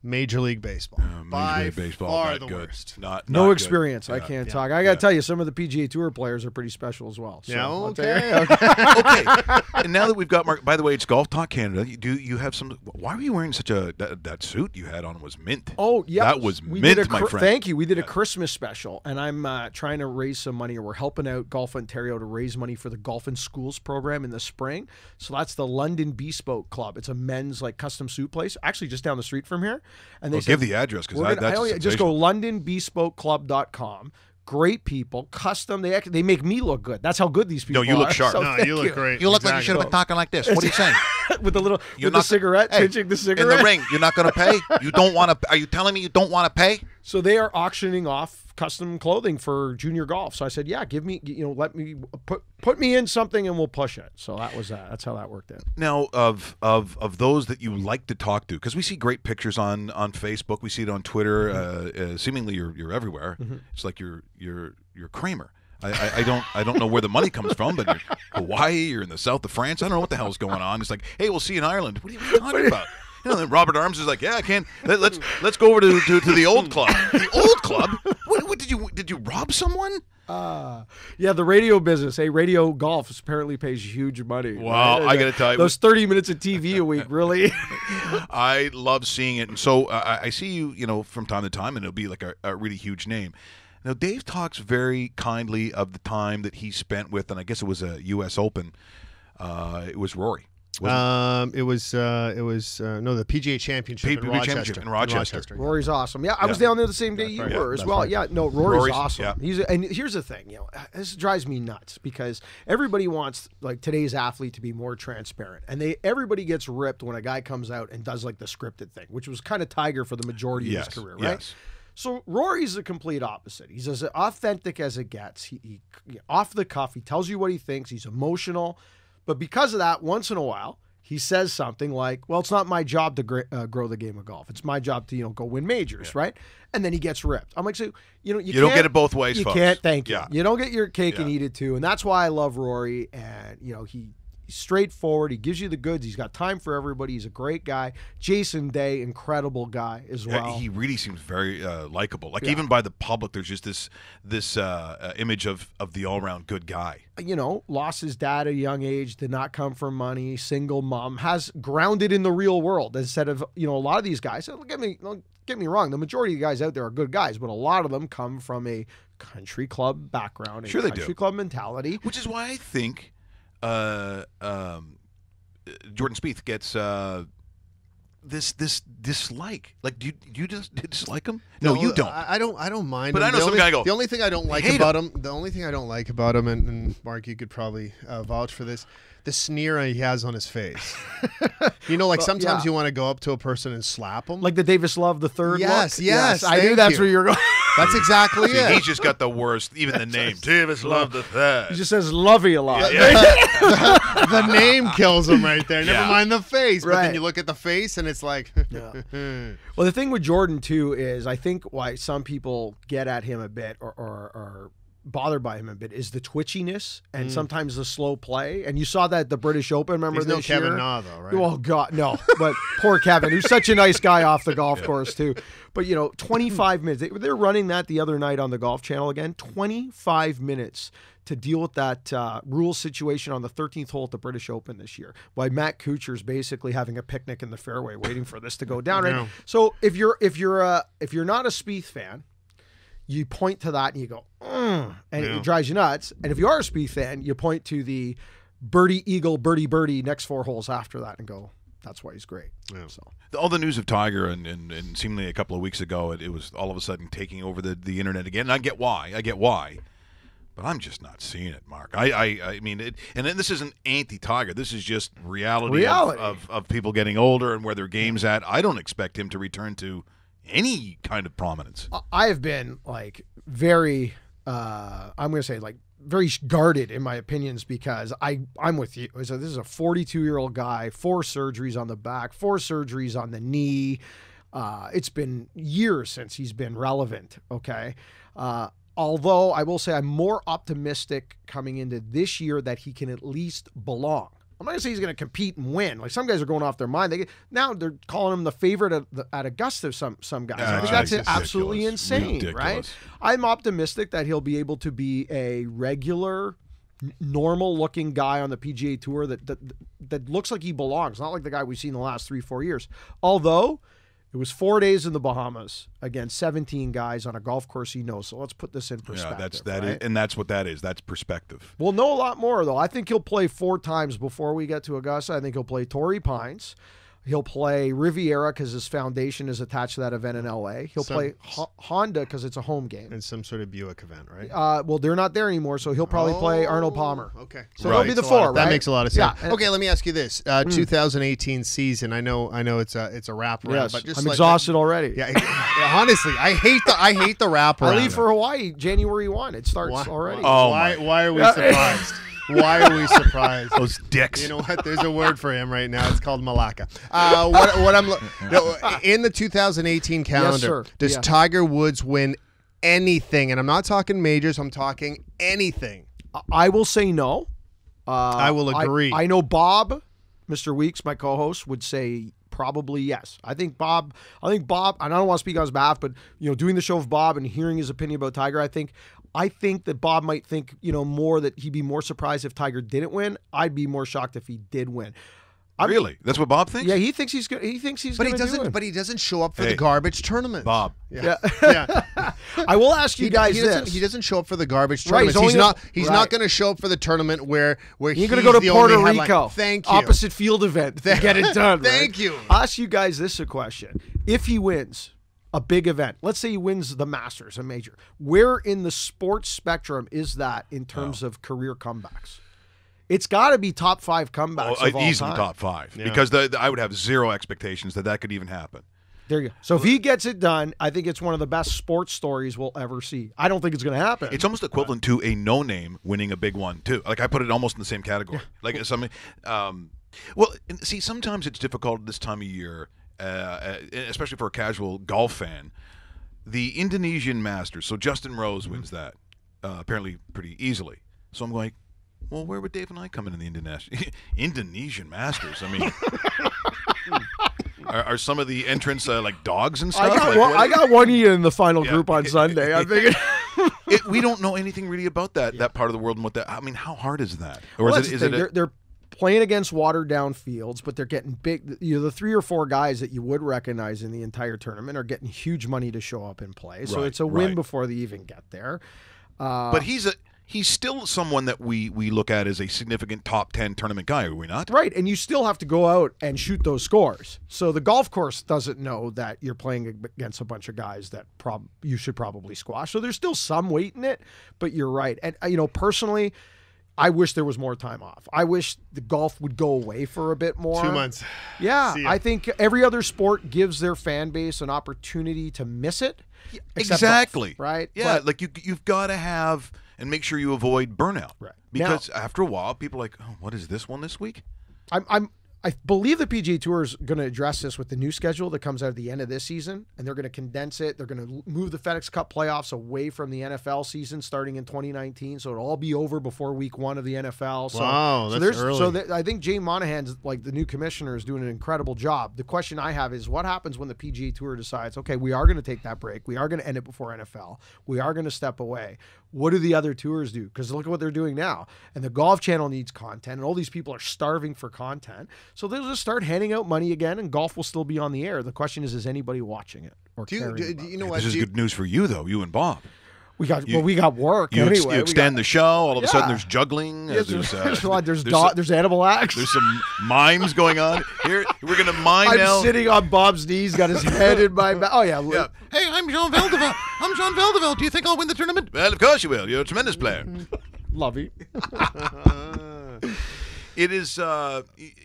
S2: Major League Baseball.
S1: Major League Baseball,
S2: far
S1: not
S2: the
S1: good.
S2: Worst.
S1: Not
S6: no
S1: good.
S6: experience. I can't talk. I got to tell you, some of the PGA Tour players are pretty special as well. So
S2: Yeah,
S6: I'll tell you.
S1: Okay. And now that we've got Mark, by the way, it's Golf Talk Canada. You have some? Why were you wearing such that suit you had on was mint?
S6: Oh yeah,
S1: that was mint, my friend.
S6: Thank you. We did a Christmas special, and I'm trying to raise some money, or we're helping out Golf Ontario to raise money for the Golf in Schools program in the spring. So that's the London Bespoke Club. It's a men's custom suit place, actually just down the street from here. And they
S1: give the address because that's
S6: just go LondonBespokeClub.com. Great people, custom. They make me look good. That's how good these people are.
S1: No, you look sharp.
S6: So
S2: No,
S6: thank
S2: you look great.
S1: You look like you should have been talking like this. What are you saying?
S6: with the cigarette, pinching the cigarette
S1: in the ring. You're not going to pay. You don't want to. Are you telling me you don't want to pay?
S6: So they are auctioning off custom clothing for junior golf. So I said, yeah, give me, let me put me in something and we'll push it. So that was that. That's how that worked out.
S1: Now, of those that you like to talk to, because we see great pictures on Facebook, we see it on Twitter. Seemingly, you're everywhere. Mm-hmm. It's like you're Kramer. I don't know where the money comes from, but you're Hawaii, you're in the south of France. I don't know what the hell's going on. It's like, hey, we'll see you in Ireland. What are you talking about? You know, then Robert Arms is like, yeah, I can't. Let's go over to the old club. The old club? What did you rob someone?
S6: Yeah, the radio business. Hey, radio golf apparently pays huge money.
S1: Wow,
S6: right?
S1: I got to tell you,
S6: those 30 minutes of TV a week, really.
S1: I love seeing it, and so I see you, from time to time, and it'll be like a really huge name. Now, Dave talks very kindly of the time that he spent with, and I guess it was a U.S. Open. It was Rory.
S2: It was the PGA Championship in Rochester.
S6: Rory's awesome. Yeah, I was down there the same day you were as well. Right. Yeah, no, Rory's awesome. Yeah. And here's the thing, this drives me nuts because everybody wants like today's athlete to be more transparent, and everybody gets ripped when a guy comes out and does like the scripted thing, which was kind of Tiger for the majority of his career, right? Yes. So Rory's the complete opposite. He's as authentic as it gets. He off the cuff. He tells you what he thinks. He's emotional. But because of that, once in a while, he says something like, well, it's not my job to grow the game of golf. It's my job to, go win majors, right? And then he gets ripped. I'm like, so, you don't get
S1: it both ways,
S6: you
S1: folks.
S6: Can't, thank you. You don't get your cake and eat it too. And that's why I love Rory. And, he's straightforward. He gives you the goods. He's got time for everybody. He's a great guy. Jason Day, incredible guy as well.
S1: He really seems very likable. Like even by the public, there's just this image of the all-around good guy.
S6: Lost his dad at a young age, did not come from money, single mom, has grounded in the real world instead of, a lot of these guys. Don't get me wrong. The majority of the guys out there are good guys, but a lot of them come from a country club background, a country club mentality.
S1: Which is why I think Jordan Spieth gets this dislike. Like, do you just dislike him? No, you don't.
S2: I don't mind.
S1: But
S2: him.
S1: I know some guy go.
S2: The only thing I don't like about him. The only thing I don't like about him, and Mark, you could probably vouch for this. The sneer he has on his face. Sometimes you want to go up to a person and slap him.
S6: Like the Davis Love the third
S2: Yes,
S6: look?
S2: yes.
S6: I knew that's where you're going.
S2: That's exactly it.
S1: He's just got the worst, even the name. Davis Love the third.
S6: He just says lovey a lot.
S2: The name kills him right there. Never mind the face. But then you look at the face and it's like...
S6: Well, the thing with Jordan, too, is I think why some people get at him a bit or bothered by him a bit is the twitchiness and sometimes the slow play. And you saw that at the British Open, remember this year?
S2: Kevin Na, though, right?
S6: Oh, God, no. But poor Kevin, who's such a nice guy off the golf course, too. But, 25 minutes. They're running that the other night on the Golf Channel again. 25 minutes to deal with that rule situation on the 13th hole at the British Open this year. While Matt Kuchar's basically having a picnic in the fairway waiting for this to go down, right?
S2: No.
S6: So if you're not a Spieth fan, you point to that and you go, and it drives you nuts. And if you are a Spieth fan, you point to the birdie, eagle, birdie next 4 holes after that and go, that's why he's great. Yeah. So
S1: all the news of Tiger and seemingly a couple of weeks ago, it was all of a sudden taking over the internet again. And I get why. But I'm just not seeing it, Mark. I mean, and then this isn't anti-Tiger. This is just reality. Of people getting older and where their game's at. I don't expect him to return to any kind of prominence.
S6: I have been very, I'm going to say very guarded in my opinions because I'm with you. So this is a 42-year-old guy, 4 surgeries on the back, 4 surgeries on the knee. It's been years since he's been relevant. Okay. Although I will say I'm more optimistic coming into this year that he can at least belong. I'm not going to say he's going to compete and win. Like some guys are going off their mind. Now they're calling him the favorite at Augusta, some guys. I think that's absolutely insane, right? I'm optimistic that he'll be able to be a regular, normal-looking guy on the PGA Tour that looks like he belongs. Not like the guy we've seen the last 3-4 years. Although... it was 4 days in the Bahamas against 17 guys on a golf course he knows. So let's put this in perspective.
S1: And that's what that is. That's perspective.
S6: We'll know a lot more, though. I think he'll play 4 times before we get to Augusta. I think he'll play Torrey Pines. He'll play Riviera because his foundation is attached to that event in L.A. He'll play Honda because it's a home game.
S2: And some sort of Buick event, right?
S6: Well, they're not there anymore, so he'll probably play Arnold Palmer.
S2: Okay.
S6: So that'll be the 4, right?
S2: That makes a lot of sense.
S6: Yeah.
S2: Okay, let me ask you this. 2018 season, I know it's a wrap around.
S6: Yes,
S2: but just
S6: I'm exhausted already.
S2: Yeah, honestly, I hate the wrap around.
S6: I leave for Hawaii January 1. It starts already.
S2: Oh, why are we surprised? Why are we surprised?
S1: Those dicks.
S2: You know what? There's a word for him right now. It's called Malacca. In the 2018 calendar, does Tiger Woods win anything, and I'm not talking majors, I'm talking anything.
S6: I will say no.
S2: I will agree.
S6: I know Bob, Mr. Weeks, my co-host, would say probably yes. I think Bob, and I don't want to speak on his behalf, but doing the show with Bob and hearing his opinion about Tiger, I think that Bob might think, more that he'd be more surprised if Tiger didn't win. I'd be more shocked if he did win.
S1: Really? That's what Bob thinks?
S6: Yeah, he thinks he's good. He thinks he's going to do it.
S2: But he doesn't show up for the garbage tournament.
S1: Bob.
S2: Yeah.
S6: I will ask you guys this.
S2: He doesn't show up for the garbage
S6: Right,
S2: tournament. He's not going to show up for the tournament where
S6: he's going to go to Puerto Rico.
S2: Headline. Thank you.
S6: Opposite field event. Get it done.
S2: Thank you.
S6: I'll ask you guys this question. If he wins a big event, let's say he wins the Masters, a major, where in the sports spectrum is that in terms of career comebacks? It's got to be top 5 comebacks of all
S1: easily
S6: time.
S1: top 5
S2: Yeah.
S1: because I would have zero expectations that could even happen.
S6: There you go. So if he gets it done, I think it's one of the best sports stories we'll ever see. I don't think it's going to happen.
S1: It's almost equivalent to a no-name winning a big one too. Like I put it almost in the same category. Like something. Well, see, sometimes it's difficult this time of year, especially for a casual golf fan. The Indonesian Masters. So Justin Rose wins that apparently pretty easily. So I'm going, well, where would Dave and I come in the Indonesian Masters? I mean, are some of the entrants like dogs and stuff?
S6: I got one in the final group on Sunday. I figured.
S1: We don't know anything really about that part of the world and what that. I mean, how hard is that? Or
S6: Well,
S1: is it?
S6: They're playing against watered down fields, but they're getting big. The 3 or 4 guys that you would recognize in the entire tournament are getting huge money to show up and play. So it's a win before they even get there.
S1: But he's still someone that we look at as a significant top 10 tournament guy, are we not?
S6: Right, and you still have to go out and shoot those scores. So the golf course doesn't know that you're playing against a bunch of guys that you should probably squash. So there's still some weight in it, but you're right. And personally, I wish there was more time off. I wish the golf would go away for a bit more.
S2: 2 months.
S6: Yeah, I think every other sport gives their fan base an opportunity to miss it.
S1: Exactly.
S6: Golf, right?
S1: Yeah,
S6: But
S1: like you've got to have and make sure you avoid burnout.
S6: Right.
S1: Because after a while, people are like, oh, what is this one this week?
S6: I believe the PGA Tour is going to address this with the new schedule that comes out at the end of this season, and they're going to condense it. They're going to move the FedEx Cup playoffs away from the NFL season starting in 2019, so it'll all be over before week 1 of the NFL. So,
S2: wow, that's early.
S6: So I think Jay Monahan's, like the new commissioner, is doing an incredible job. The question I have is what happens when the PGA Tour decides, okay, we are going to take that break. We are going to end it before NFL. We are going to step away. What do the other tours do? Because look at what they're doing now. And the Golf Channel needs content, and all these people are starving for content. So they'll just start handing out money again, and golf will still be on the air. The question is anybody watching it or caring about it?
S2: You know what?
S1: This is good news for you, though, you and Bob.
S6: We got work
S1: You,
S6: anyway.
S1: you extend the show. All of a sudden, there's juggling.
S6: Yes,
S1: there's
S6: there's animal acts.
S1: There's some mimes going on. Here, we're going to mime
S6: I'm
S1: now.
S6: sitting on Bob's knees, got his head in my back. Oh, yeah.
S1: Hey, I'm Jean Veldeveld. I'm Jean Veldeveld. Do you think I'll win the tournament? Well, of course you will. You're a tremendous player.
S6: Love you.
S1: It is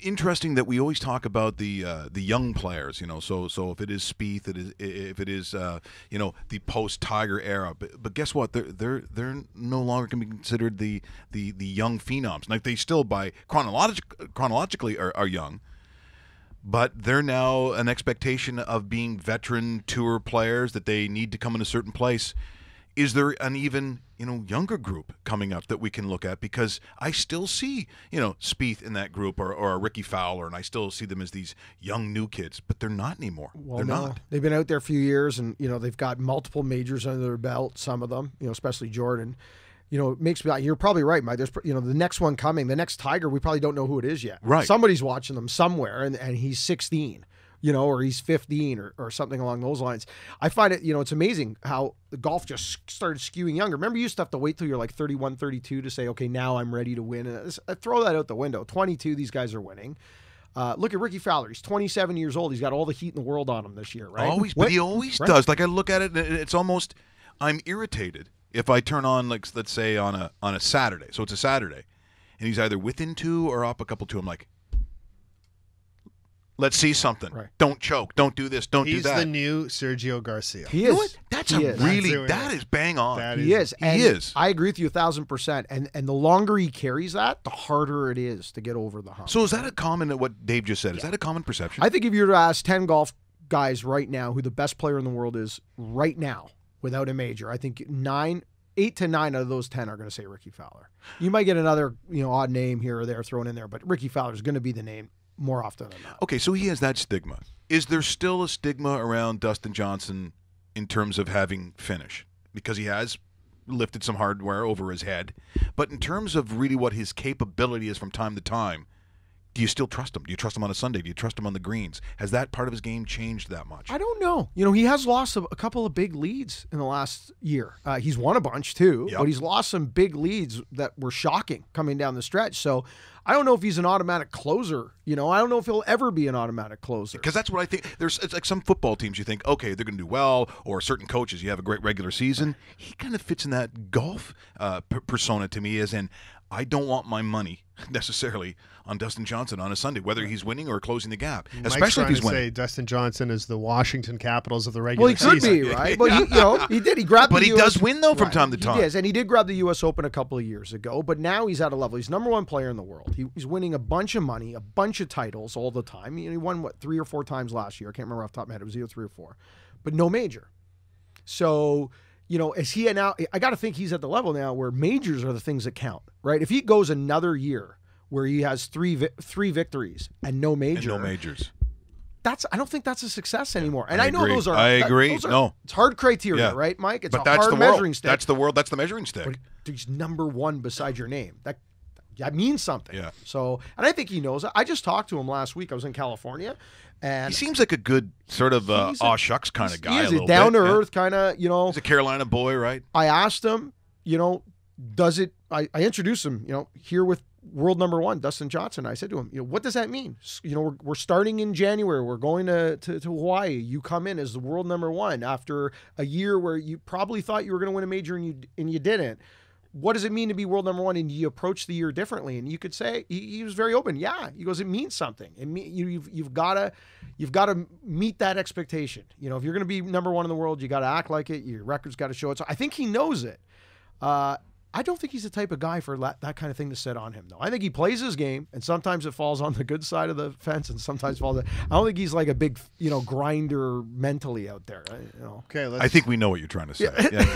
S1: interesting that we always talk about the young players, So if it is Spieth, if it is the post Tiger era, but guess what? They're no longer can be considered the young phenoms. Like they still chronologically are young, but they're now an expectation of being veteran tour players that they need to come in a certain place. Is there an even younger group coming up that we can look at? Because I still see Spieth in that group or a Ricky Fowler, and I still see them as these young new kids, but they're not anymore.
S6: Well,
S1: they're
S6: no.
S1: not.
S6: They've been out there a few years, and they've got multiple majors under their belt. Some of them, especially Jordan. It makes me. You're probably right, Mike. There's the next one coming, the next Tiger. We probably don't know who it is yet.
S1: Right.
S6: Somebody's watching them somewhere, and he's 16. Or he's 15 or something along those lines. I find it, it's amazing how the golf just started skewing younger. Remember, you used to have to wait till you're like 31, 32 to say, okay, now I'm ready to win. And I throw that out the window. 22, these guys are winning. Look at Ricky Fowler. He's 27 years old. He's got all the heat in the world on him this year, right?
S1: But he always does. Like I look at it, and it's almost, I'm irritated if I turn on, like, let's say on a Saturday. So it's a Saturday, and he's either within 2 or up a couple 2. I'm like, let's see something. Right. Don't choke. Don't do this. Don't do that.
S2: He's the new Sergio Garcia.
S6: He is.
S1: You know what? That is bang on.
S6: He is.
S1: He is.
S6: I agree with you 1,000%. And the longer he carries that, the harder it is to get over the hump.
S1: So is that a common, what Dave just said, is that a common perception?
S6: I think if you were to ask 10 golf guys right now who the best player in the world is right now, without a major. I think 8 to 9 out of those 10 are going to say Ricky Fowler. You might get another, odd name here or there thrown in there, but Ricky Fowler is going to be the name more often than not.
S1: Okay, so he has that stigma. Is there still a stigma around Dustin Johnson in terms of having finish? Because he has lifted some hardware over his head. But in terms of really what his capability is from time to time, do you still trust him? Do you trust him on a Sunday? Do you trust him on the greens? Has that part of his game changed that much?
S6: I don't know. He has lost a couple of big leads in the last year. He's won a bunch too, but he's lost some big leads that were shocking coming down the stretch. So I don't know if he's an automatic closer. I don't know if he'll ever be an automatic closer.
S1: Because that's what I think. It's like some football teams you think, okay, they're going to do well, or certain coaches, you have a great regular season. He kind of fits in that golf persona to me, as in, I don't want my money necessarily on Dustin Johnson on a Sunday, whether he's winning or closing the gap, especially if he's winning.
S2: Say Dustin Johnson is the Washington Capitals of the regular season.
S6: Well, he could be, right? But he did. He grabbed.
S1: But
S6: the
S1: he
S6: US,
S1: does win though from time to time.
S6: He does, and he did grab the U.S. Open a couple of years ago. But now he's at a level. He's #1 player in the world. He's winning a bunch of money, a bunch of titles all the time. He won 3 or 4 times last year. I can't remember off the top of my head. It was either 3 or 4, but no major. So. Is he now? I got to think he's at the level now where majors are the things that count, right? If he goes another year where he has three victories and no major,
S1: and no majors,
S6: I don't think that's a success anymore. And I know those are.
S1: I agree.
S6: It's hard criteria, right, Mike? It's
S1: but
S6: a
S1: that's
S6: hard
S1: the world.
S6: measuring stick.
S1: That's the world. That's the measuring stick.
S6: But he's #1 beside your name. That means something.
S1: Yeah.
S6: So, and I think he knows. I just talked to him last week. I was in California. And
S1: he seems like a good sort of aw shucks kind of guy.
S6: He is a down to earth kind of,
S1: He's a Carolina boy, right?
S6: I asked him, does it? I introduced him, here with world #1, Dustin Johnson. I said to him, what does that mean? We're starting in January. We're going to Hawaii. You come in as the world #1 after a year where you probably thought you were going to win a major and you didn't. What does it mean to be world #1? And you approach the year differently. And you could say he was very open. Yeah, he goes, it means something. You've got to meet that expectation. If you're going to be #1 in the world, you got to act like it. Your record's got to show it. So I think he knows it. I don't think he's the type of guy for that kind of thing to sit on him, though. I think he plays his game, and sometimes it falls on the good side of the fence, and sometimes falls. I don't think he's like a big, grinder mentally out there.
S2: Okay,
S1: I think we know what you're trying to say.
S2: Yeah.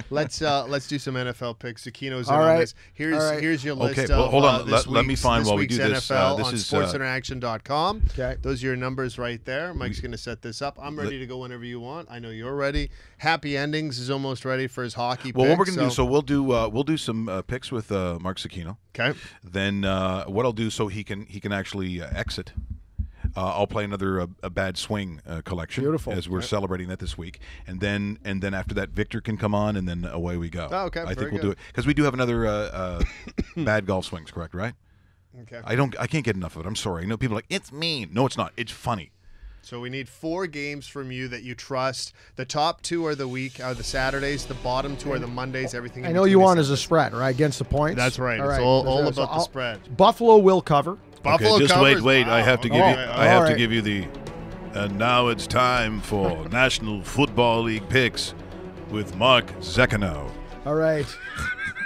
S2: Let's do some NFL picks. Zucchino's in on this. Here's your list.
S1: Okay, well, hold on.
S2: Let
S1: me find while we do this.
S2: NFL
S1: This
S2: on
S1: is
S2: sportsinteraction.com.
S6: Okay,
S2: those are your numbers right there. Mike's going to set this up. I'm ready to go whenever you want. I know you're ready. Happy Endings is almost ready for his hockey.
S1: Well, what we're going to do, so we'll do some picks with Mark Zucchino.
S2: Okay.
S1: Then what I'll do so he can actually exit. I'll play another a bad swing collection.
S6: Beautiful.
S1: As we're celebrating that this week, and then after that, Victor can come on, and then away we go.
S2: Oh, okay.
S1: I think we'll do it because we do have another bad golf swings. Correct, right?
S2: Okay.
S1: I can't get enough of it. I'm sorry. I know people are like, it's mean. No, it's not. It's funny.
S2: So we need 4 games from you that you trust. The top 2 are the Saturdays. The bottom 2 are the Mondays. Everything.
S6: I know you want as a spread, right? Against the points.
S2: That's right.
S6: All
S2: it's
S6: right.
S2: all about the spread.
S6: Buffalo will cover.
S2: Buffalo
S1: just
S2: covers.
S1: wait.
S2: Wow.
S1: I have to give you. I have to give you the. And now it's time for National Football League picks with Mark Zucchino.
S6: All right.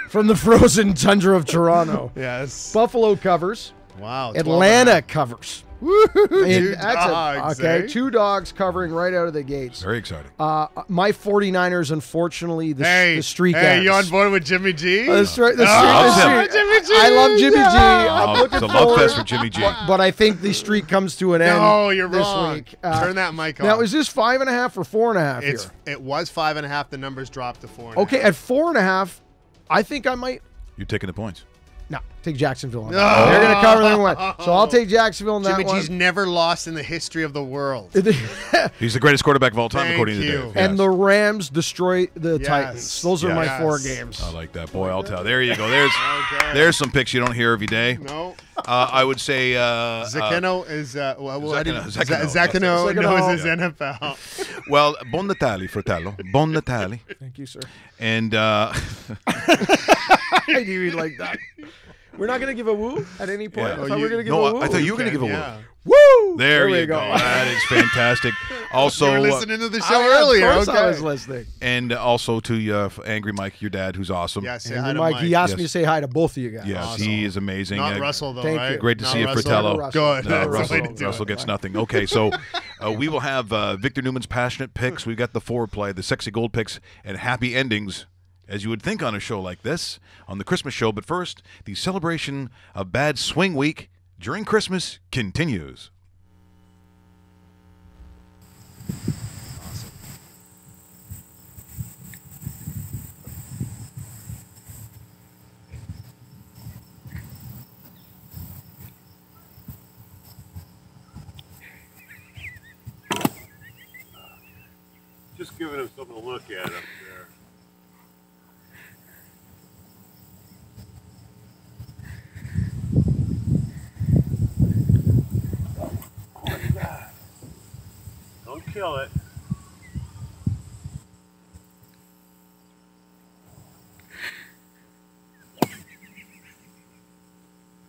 S6: From the frozen tundra of Toronto.
S2: Yes.
S6: Buffalo covers.
S2: Wow.
S6: Atlanta covers.
S2: Two dogs,
S6: okay,
S2: eh?
S6: 2 dogs covering right out of the gates.
S1: Very exciting.
S6: My 49ers, unfortunately, the streak ends.
S2: Hey, you on board with Jimmy G?
S6: The streak.
S2: Jimmy G.
S6: I love Jimmy G. I'm looking
S1: it's a
S6: forward.
S1: love fest for Jimmy G.
S6: But I think the streak comes to an end.
S2: No, you're
S6: this
S2: wrong.
S6: week.
S2: Turn that mic off.
S6: Now, is this 5.5 or 4.5 here?
S2: It was 5.5. The numbers dropped to 4.5.
S6: Okay, at 4.5, I think I might.
S1: You're taking the points.
S6: No, take Jacksonville on that one. They're going to cover them one. So I'll take Jacksonville on that
S2: Jimmy
S6: one.
S2: G's never lost in the history of the world.
S1: He's the greatest quarterback of all time,
S2: Thank
S1: according to
S2: you.
S1: Dave.
S6: And
S1: Yes.
S6: the Rams destroy the
S2: Yes.
S6: Titans. Those are my
S2: Yes.
S6: 4 games.
S1: I like that, boy. I'll tell. There you go.
S2: Okay.
S1: There's some picks you don't hear every day.
S2: No.
S1: I would say
S2: Zucchino is
S1: Zucchino.
S2: Zucchino knows his NFL.
S1: Well, buon Natale, fratello. Buon Natale.
S6: Thank you, sir.
S1: And
S6: I knew you'd like that. We're not going to give a woo at any point.
S1: Yeah.
S6: I thought we were going to give a woo.
S1: I thought you were going to give a
S2: Yeah.
S1: woo.
S6: Woo!
S1: There
S6: we
S1: you go. That is fantastic. Also,
S2: You were listening to the show
S6: Of
S2: earlier.
S6: course
S2: Okay.
S6: I was listening.
S1: and also to Angry Mike, your dad, who's awesome.
S2: Yeah, say
S6: And
S2: hi to
S6: Mike, he asked
S1: Yes.
S6: me to say hi to both of you guys.
S1: Yes,
S2: Awesome.
S1: he is amazing.
S2: Not Russell, though,
S6: Thank
S2: right?
S6: you.
S1: Great to
S2: Not
S1: see you,
S2: Russell.
S1: Fratello.
S6: Russell.
S2: Good.
S1: No,
S2: That's the way
S1: Russell,
S2: to do
S1: Russell
S2: it.
S1: gets nothing. Okay, so We will have Victor Newman's passionate picks. We've got the foreplay, the sexy gold picks, and happy endings, as you would think on a show like this, on the Christmas show. But first, the celebration of Bad Swing Week during Christmas continues.
S7: Just giving him something to look at up there. What is that? Don't kill it.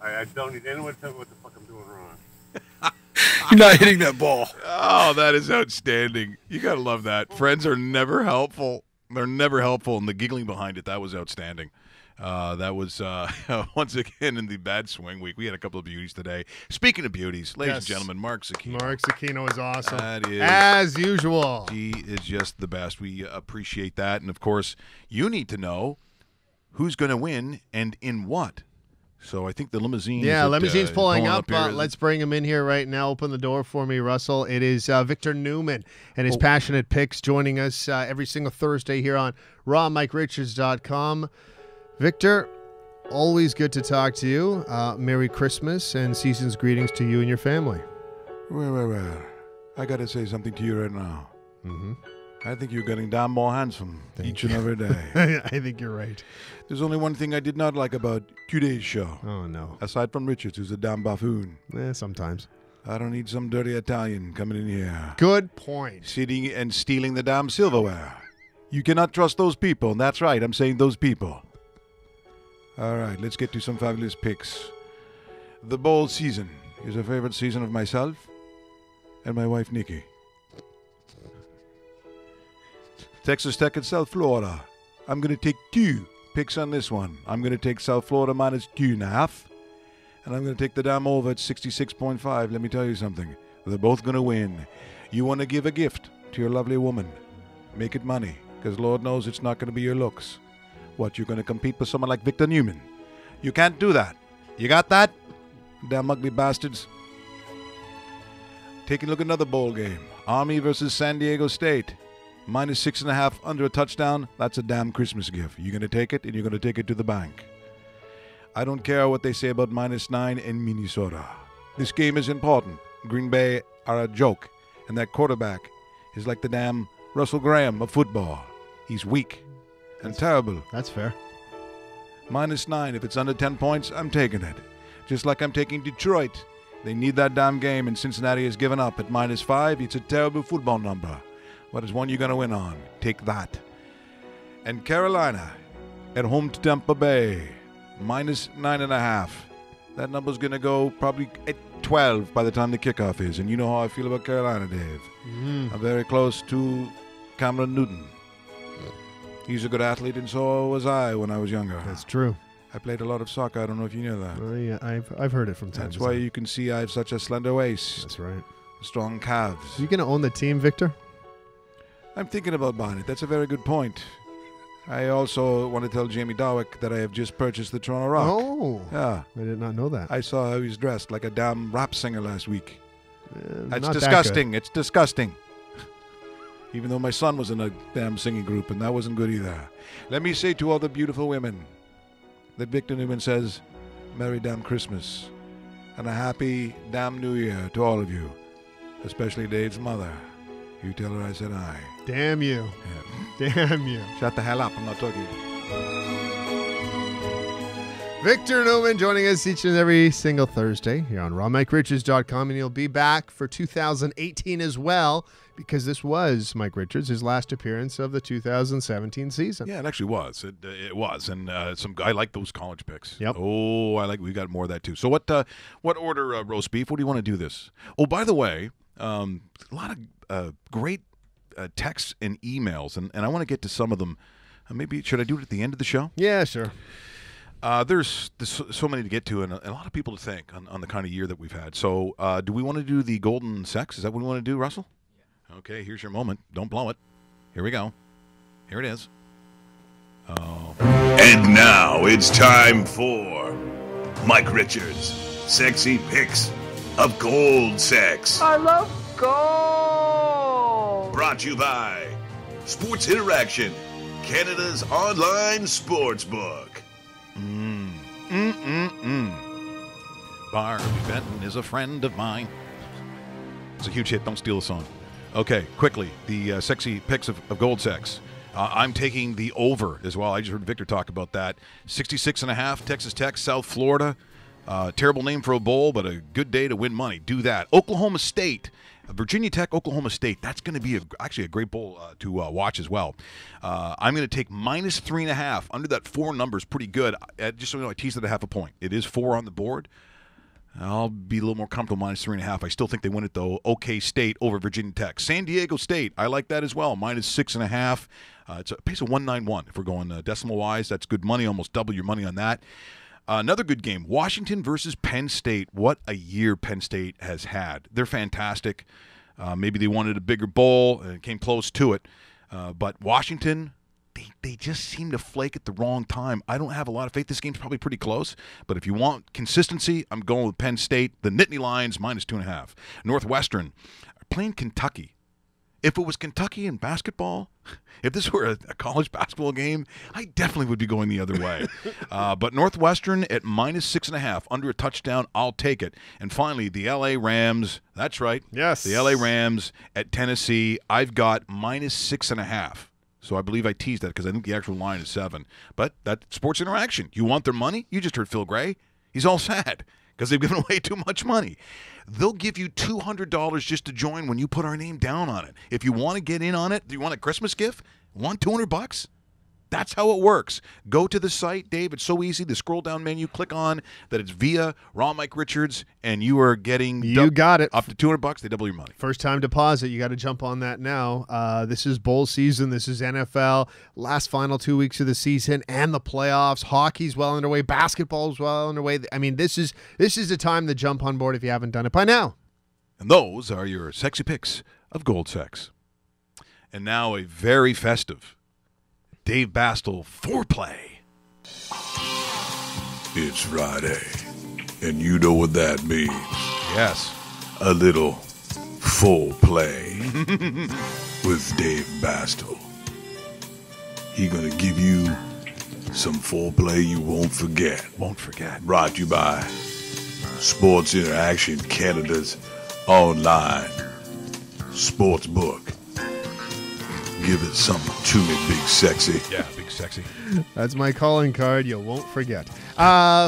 S7: I don't need anyone to tell me what the fuck I'm doing wrong.
S8: You're not hitting that ball.
S1: Oh, that is outstanding. You got to love that. Friends are never helpful. They're never helpful, and the giggling behind it, that was outstanding. That was, once again, in the Bad Swing Week. We had a couple of beauties today. Speaking of beauties, ladies and gentlemen, Mark Zecchino.
S2: Mark Zecchino is awesome.
S1: That is.
S2: As usual.
S1: He is just the best. We appreciate that. And, of course, you need to know who's going to win and in what. So I think the limousine.
S2: Yeah, limousine's pulling up.
S1: Here.
S2: Let's bring him in here right now. Open the door for me, Russell. It is Victor Newman and his passionate picks joining us every single Thursday here on rawmikeRichards.com. Victor, always good to talk to you. Merry Christmas and season's greetings to you and your family.
S1: Well. I got to say something to you right now.
S2: Mm-hmm.
S1: I think you're getting damn more handsome each and every day.
S2: I think you're right.
S1: There's only one thing I did not like about today's show.
S2: Oh, no.
S1: Aside from Richards, who's a damn buffoon.
S2: Sometimes.
S1: I don't need some dirty Italian coming in here.
S2: Good point.
S1: Sitting and stealing the damn silverware. You cannot trust those people, and that's right, I'm saying those people. All right, let's get to some fabulous picks. The bowl season is a favorite season of myself and my wife, Nikki. Texas Tech at South Florida. I'm going to take 2 picks on this one. I'm going to take South Florida minus 2.5. And I'm going to take the damn over at 66.5. Let me tell you something. They're both going to win. You want to give a gift to your lovely woman. Make it money, because Lord knows it's not going to be your looks. What, you're going to compete with someone like Victor Newman? You can't do that. You got that? Damn ugly bastards. Taking a look at another bowl game. Army versus San Diego State. Minus 6.5 under a touchdown. That's a damn Christmas gift. You're going to take it, and you're going to take it to the bank. I don't care what they say about -9 in Minnesota. This game is important. Green Bay are a joke, and that quarterback is like the damn Russell Graham of football. He's weak and terrible.
S2: That's fair.
S1: -9. If it's under 10 points, I'm taking it. Just like I'm taking Detroit. They need that damn game, and Cincinnati has given up at -5. It's a terrible football number. What is one you're going to win on? Take that. And Carolina at home to Tampa Bay. -9.5. That number's going to go probably at 12 by the time the kickoff is. And you know how I feel about Carolina, Dave. I'm very close to Cameron Newton. He's a good athlete, and so was I when I was younger.
S2: That's true.
S1: I played a lot of soccer. I don't know if you knew that.
S2: Yeah, I've heard it from time
S1: That's
S2: to
S1: why
S2: time.
S1: you can see I have such a slender waist.
S2: That's right.
S1: Strong calves.
S2: You going to own the team, Victor?
S1: I'm thinking about buying it. That's a very good point. I also want to tell Jamie Dawick that I have just purchased the Toronto Rock.
S2: Oh.
S1: Yeah.
S2: I did not know that.
S1: I saw how he's dressed like a damn rap singer last week. It's
S2: not
S1: disgusting. It's disgusting. Even though my son was in a damn singing group, and that wasn't good either. Let me say to all the beautiful women that Victor Newman says, Merry damn Christmas and a happy damn New Year to all of you, especially Dave's mother. You tell her I said aye.
S2: Damn you.
S1: Yeah.
S2: Damn you.
S1: Shut the hell up. I'm not talking.
S2: Victor Newman joining us each and every single Thursday here on rawmikeRichards.com, and he'll be back for 2018 as well, because this was Mike Richards, his last appearance of the 2017 season.
S1: Yeah, it actually was. It was, and I like those college picks.
S2: Yep.
S1: Oh, we got more of that too. So what order roast beef? What do you want to do this? Oh, by the way, a lot of great texts and emails, and I want to get to some of them. Maybe should I do it at the end of the show?
S2: Yeah, sure.
S1: There's so many to get to and a lot of people to thank on the kind of year that we've had. So do we want to do the golden sex? Is that what we want to do, Russell? Yeah. Okay, here's your moment. Don't blow it. Here we go. Here it is. Oh.
S9: And now it's time for Mike Richards' Sexy Picks of Gold Sex.
S10: I love gold.
S9: Brought to you by Sports Interaction, Canada's online sports book.
S1: Barbie Benton is a friend of mine. It's a huge hit. Don't steal the song. Okay, quickly, the Sexy Picks of Gold Sex. I'm taking the over as well. I just heard Victor talk about that. 66.5, Texas Tech, South Florida. Terrible name for a bowl, but a good day to win money. Do that. Oklahoma State, Virginia Tech, Oklahoma State. That's going to be actually a great bowl to watch as well. I'm going to take minus 3.5. Under that 4 number is pretty good. Just so you know, I teased it a half a point. It is 4 on the board. I'll be a little more comfortable minus 3.5. I still think they win it, though. OK State over Virginia Tech. San Diego State, I like that as well. Minus 6.5. It's a pace of 191. If we're going decimal-wise, that's good money. Almost double your money on that. Another good game, Washington versus Penn State. What a year Penn State has had. They're fantastic. Maybe they wanted a bigger bowl and came close to it. But Washington, they just seem to flake at the wrong time. I don't have a lot of faith. This game's probably pretty close. But if you want consistency, I'm going with Penn State. The Nittany Lions, minus 2.5. Northwestern playing Kentucky. If it was Kentucky in basketball, if this were a college basketball game, I definitely would be going the other way. But Northwestern at minus 6.5, under a touchdown, I'll take it. And finally, the L.A. Rams. That's right.
S2: Yes.
S1: The L.A. Rams at Tennessee. I've got minus 6.5. So I believe I teased that because I think the actual line is 7. But that's Sports Interaction. You want their money? You just heard Phil Gray. He's all sad because they've given away too much money. They'll give you $200 just to join when you put our name down on it. If you want to get in on it, do you want a Christmas gift? Want $200? That's how it works. Go to the site, Dave. It's so easy. The scroll-down menu, click on that it's via Raw Mike Richards, and you are getting
S2: got it.
S1: Up to $200. They double your money.
S2: First-time deposit. You got to jump on that now. This is bowl season. This is NFL. Last final 2 weeks of the season and the playoffs. Hockey's well underway. Basketball's well underway. I mean, this is the time to jump on board if you haven't done it by now.
S1: And those are your sexy picks of Gold Sex. And now a very festive Dave Bastel foreplay.
S9: It's Friday, and you know what that means.
S1: Yes.
S9: A little full play with Dave Bastel. He gonna give you some full play you won't forget.
S1: Won't forget.
S9: Brought to you by Sports Interaction, Canada's online sports book. Give it something to me, Big Sexy.
S1: Yeah, Big Sexy.
S2: That's my calling card. You won't forget.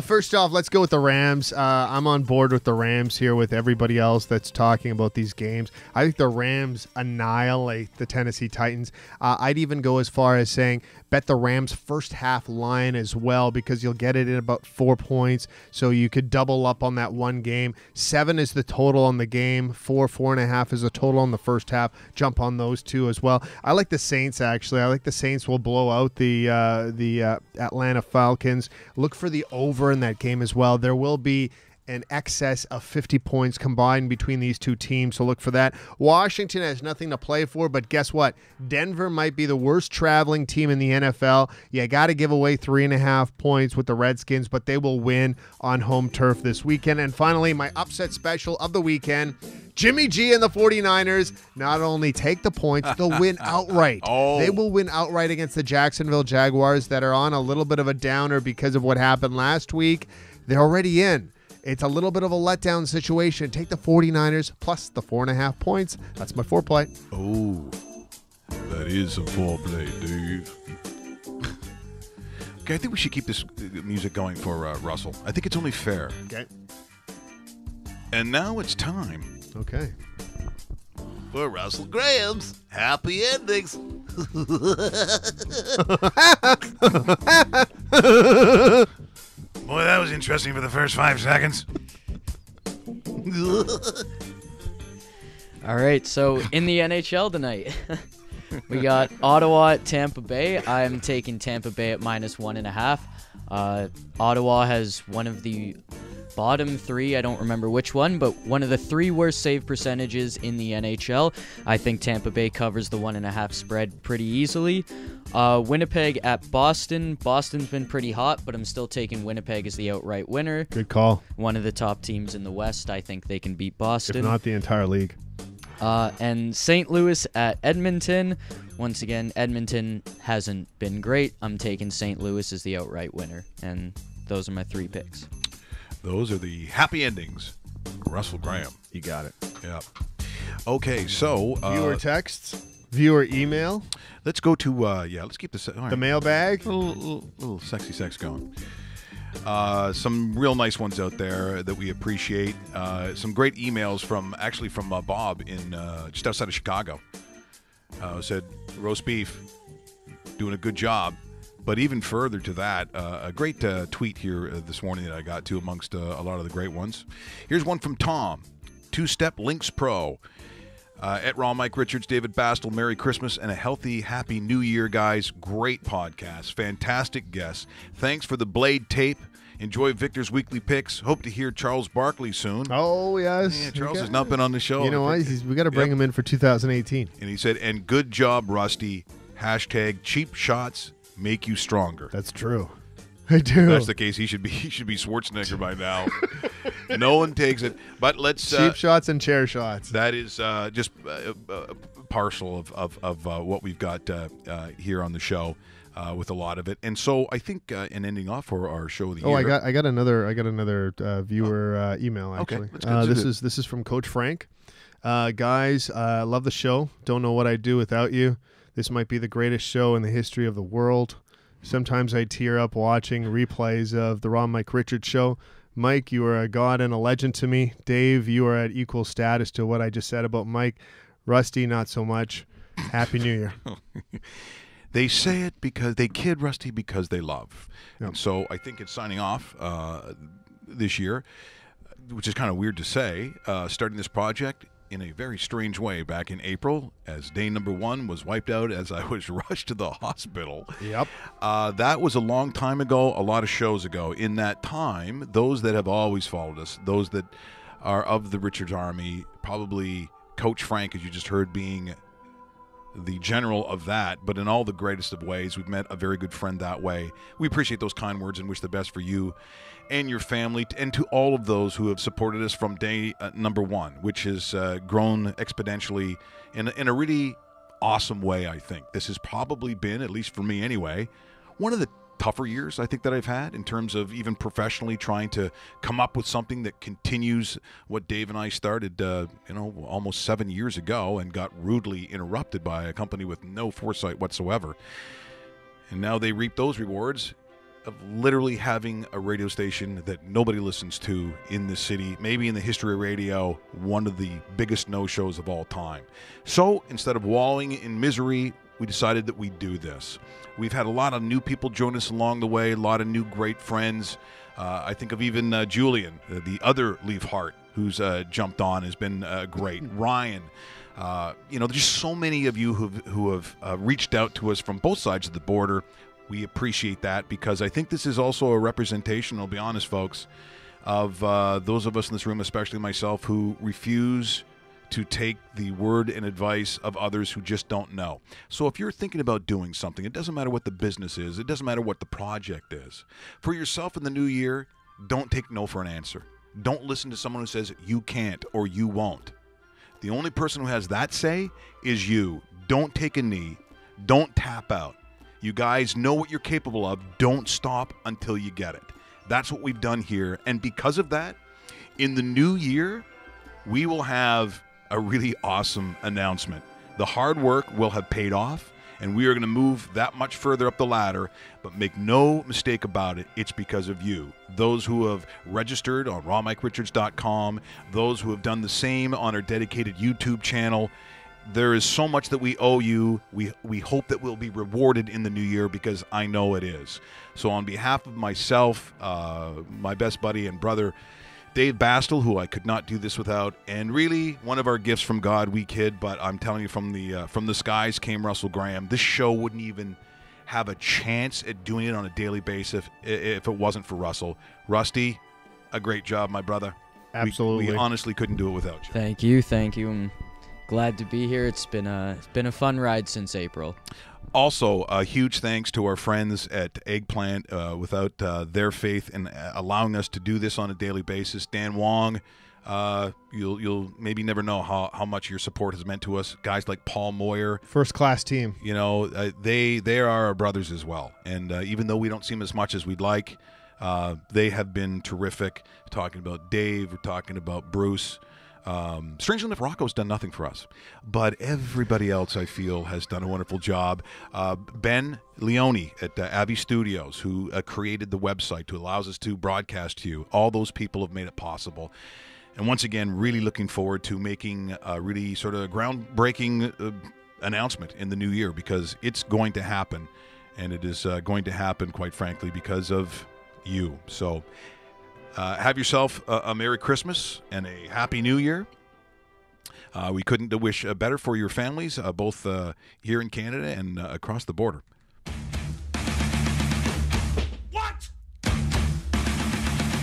S2: First off, let's go with the Rams. I'm on board with the Rams here with everybody else that's talking about these games. I think the Rams annihilate the Tennessee Titans. I'd even go as far as saying bet the Rams first half line as well because you'll get it in about 4 points. So you could double up on that one game. 7 is the total on the game. 4.5 is the total on the first half. Jump on those two as well. I like the Saints, actually. I like the Saints will blow out the Atlanta Falcons. Look for the over in that game as well. There will be an excess of 50 points combined between these two teams, so look for that. Washington has nothing to play for, but guess what? Denver might be the worst traveling team in the NFL. You got to give away 3.5 points with the Redskins, but they will win on home turf this weekend. And finally, my upset special of the weekend, Jimmy G and the 49ers not only take the points, they'll win outright. They will win outright against the Jacksonville Jaguars that are on a little bit of a downer because of what happened last week. They're already in. It's a little bit of a letdown situation. Take the 49ers plus the 4.5 points. That's my foreplay.
S1: Oh, that is a foreplay, Dave. Okay, I think we should keep this music going for Russell. I think it's only fair.
S2: Okay.
S1: And now it's time.
S2: Okay.
S1: For Russell Graham's Happy Endings. Boy, that was interesting for the first 5 seconds.
S11: All right, so in the NHL tonight, we got Ottawa at Tampa Bay. I'm taking Tampa Bay at -1.5. Ottawa has one of the bottom 3, I don't remember which one, but one of the 3 worst save percentages in the NHL. I think Tampa Bay covers the 1.5 spread pretty easily. Winnipeg at Boston. Boston's been pretty hot, but I'm still taking Winnipeg as the outright winner.
S2: Good call.
S11: One of the top teams in the West. I think they can beat Boston.
S2: If not the entire league.
S11: And St. Louis at Edmonton. Once again, Edmonton hasn't been great. I'm taking St. Louis as the outright winner. And those are my 3 picks.
S1: Those are the happy endings. Russell Graham.
S2: You got it.
S1: Yeah. Okay, so
S2: viewer texts, viewer email.
S1: Let's go to let's keep this
S2: the mailbag.
S1: Little sexy sex going. Some real nice ones out there that we appreciate. Some great emails from Bob in just outside of Chicago. Said roast beef, doing a good job. But even further to that, a great tweet here this morning that I got to amongst a lot of the great ones. Here's one from Tom, 2-Step Links Pro. At Raw Mike Richards, David Bastel, Merry Christmas and a healthy, happy New Year, guys. Great podcast. Fantastic guests. Thanks for the Blade tape. Enjoy Victor's weekly picks. Hope to hear Charles Barkley soon.
S2: Oh, yes.
S1: Yeah, Charles has not been on the show.
S2: You know what? We got to bring him in for 2018.
S1: And he said, and good job, Rusty. # cheap shots make you stronger.
S2: That's true. I do.
S1: If that's the case, he should be Schwarzenegger by now. No one takes it. But let's
S2: cheap shots and chair shots.
S1: That is just partial of what we've got here on the show with a lot of it. And so I think in ending off for our show of the year.
S2: I got another viewer email actually.
S1: Okay,
S2: this is from Coach Frank. Guys, love the show. Don't know what I'd do without you. This might be the greatest show in the history of the world. Sometimes I tear up watching replays of the Ron Mike Richards show. Mike, you are a god and a legend to me. Dave, you are at equal status to what I just said about Mike. Rusty, not so much. Happy New Year.
S1: They say it because they kid Rusty because they love.
S2: Yep.
S1: And so I think it's signing off this year, which is kind of weird to say, starting this project in a very strange way back in April as day number 1 was wiped out as I was rushed to the hospital.
S2: Yep.
S1: That was a long time ago, a lot of shows ago. In that time, those that have always followed us, those that are of the Richards Army, probably Coach Frank, as you just heard, being the general of that, but in all the greatest of ways. We've met a very good friend that way. We appreciate those kind words and wish the best for you and your family, and to all of those who have supported us from day number 1, which has grown exponentially in a really awesome way, I think. This has probably been, at least for me anyway, one of the tougher years I think that I've had in terms of even professionally trying to come up with something that continues what Dave and I started almost 7 years ago and got rudely interrupted by a company with no foresight whatsoever. And now they reap those rewards of literally having a radio station that nobody listens to in the city, maybe in the history of radio, one of the biggest no-shows of all time. So instead of wallowing in misery, we decided that we'd do this. We've had a lot of new people join us along the way, a lot of new great friends. I think of even Julian, the other Leaf Heart, who's jumped on, has been great. Ryan, there's just so many of you who have reached out to us from both sides of the border. We appreciate that because I think this is also a representation, I'll be honest, folks, of those of us in this room, especially myself, who refuse to take the word and advice of others who just don't know. So if you're thinking about doing something, it doesn't matter what the business is, it doesn't matter what the project is. For yourself in the new year, don't take no for an answer. Don't listen to someone who says you can't or you won't. The only person who has that say is you. Don't take a knee. Don't tap out. You guys know what you're capable of. Don't stop until you get it. That's what we've done here. And because of that, in the new year, we will have a really awesome announcement. The hard work will have paid off, and we are going to move that much further up the ladder. But make no mistake about it, it's because of you. Those who have registered on rawmike.richards.com, those who have done the same on our dedicated YouTube channel. There is so much that we owe you. We hope that we'll be rewarded in the new year because I know it is. So on behalf of myself, my best buddy and brother, Dave Bastel, who I could not do this without, and really one of our gifts from God, we kid, but I'm telling you, from the skies came Russell Graham. This show wouldn't even have a chance at doing it on a daily basis if it wasn't for Russell. Rusty, a great job, my brother.
S2: Absolutely.
S1: We honestly couldn't do it without you.
S11: Thank you. I'm glad to be here. It's been a fun ride since April.
S1: Also, a huge thanks to our friends at Eggplant. Without their faith in allowing us to do this on a daily basis, Dan Wong, you'll maybe never know how much your support has meant to us. Guys like Paul Moyer,
S2: first-class team.
S1: You know, they are our brothers as well. And even though we don't see them as much as we'd like, they have been terrific. We're talking about Dave, we're talking about Bruce. Strangely enough, Rocco's done nothing for us, but everybody else, I feel, has done a wonderful job. Ben Leone at Abbey Studios, who created the website, who allows us to broadcast to you. All those people have made it possible. And once again, really looking forward to making a really sort of groundbreaking announcement in the new year, because it's going to happen, and it is going to happen, quite frankly, because of you. So have yourself a Merry Christmas and a Happy New Year. We couldn't wish better for your families, both here in Canada and across the border.
S10: What? Did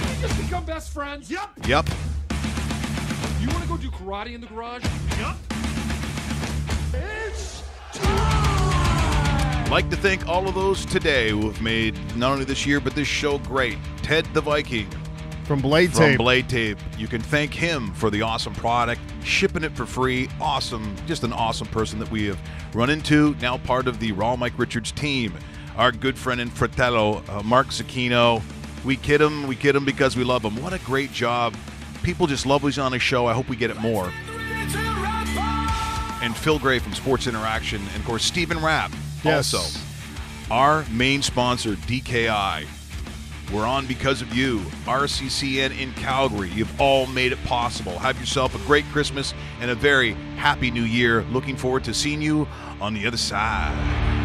S10: we just become best friends? Yep. You want to go do karate in the garage? Yep. It's time!
S1: I'd like to thank all of those today who have made not only this year but this show great. Ted the Viking.
S2: From Blade Tape.
S1: You can thank him for the awesome product, shipping it for free. Awesome. Just an awesome person that we have run into, now part of the Raw Mike Richards team. Our good friend and fratello, Mark Zucchino. We kid him because we love him. What a great job. People just love he's on his show. I hope we get it more. And Phil Gray from Sports Interaction. And, of course, Stephen Rapp.
S2: Yes.
S1: Also, our main sponsor, DKI. We're on because of you. RCCN in Calgary. You've all made it possible. Have yourself a great Christmas and a very happy new year. Looking forward to seeing you on the other side.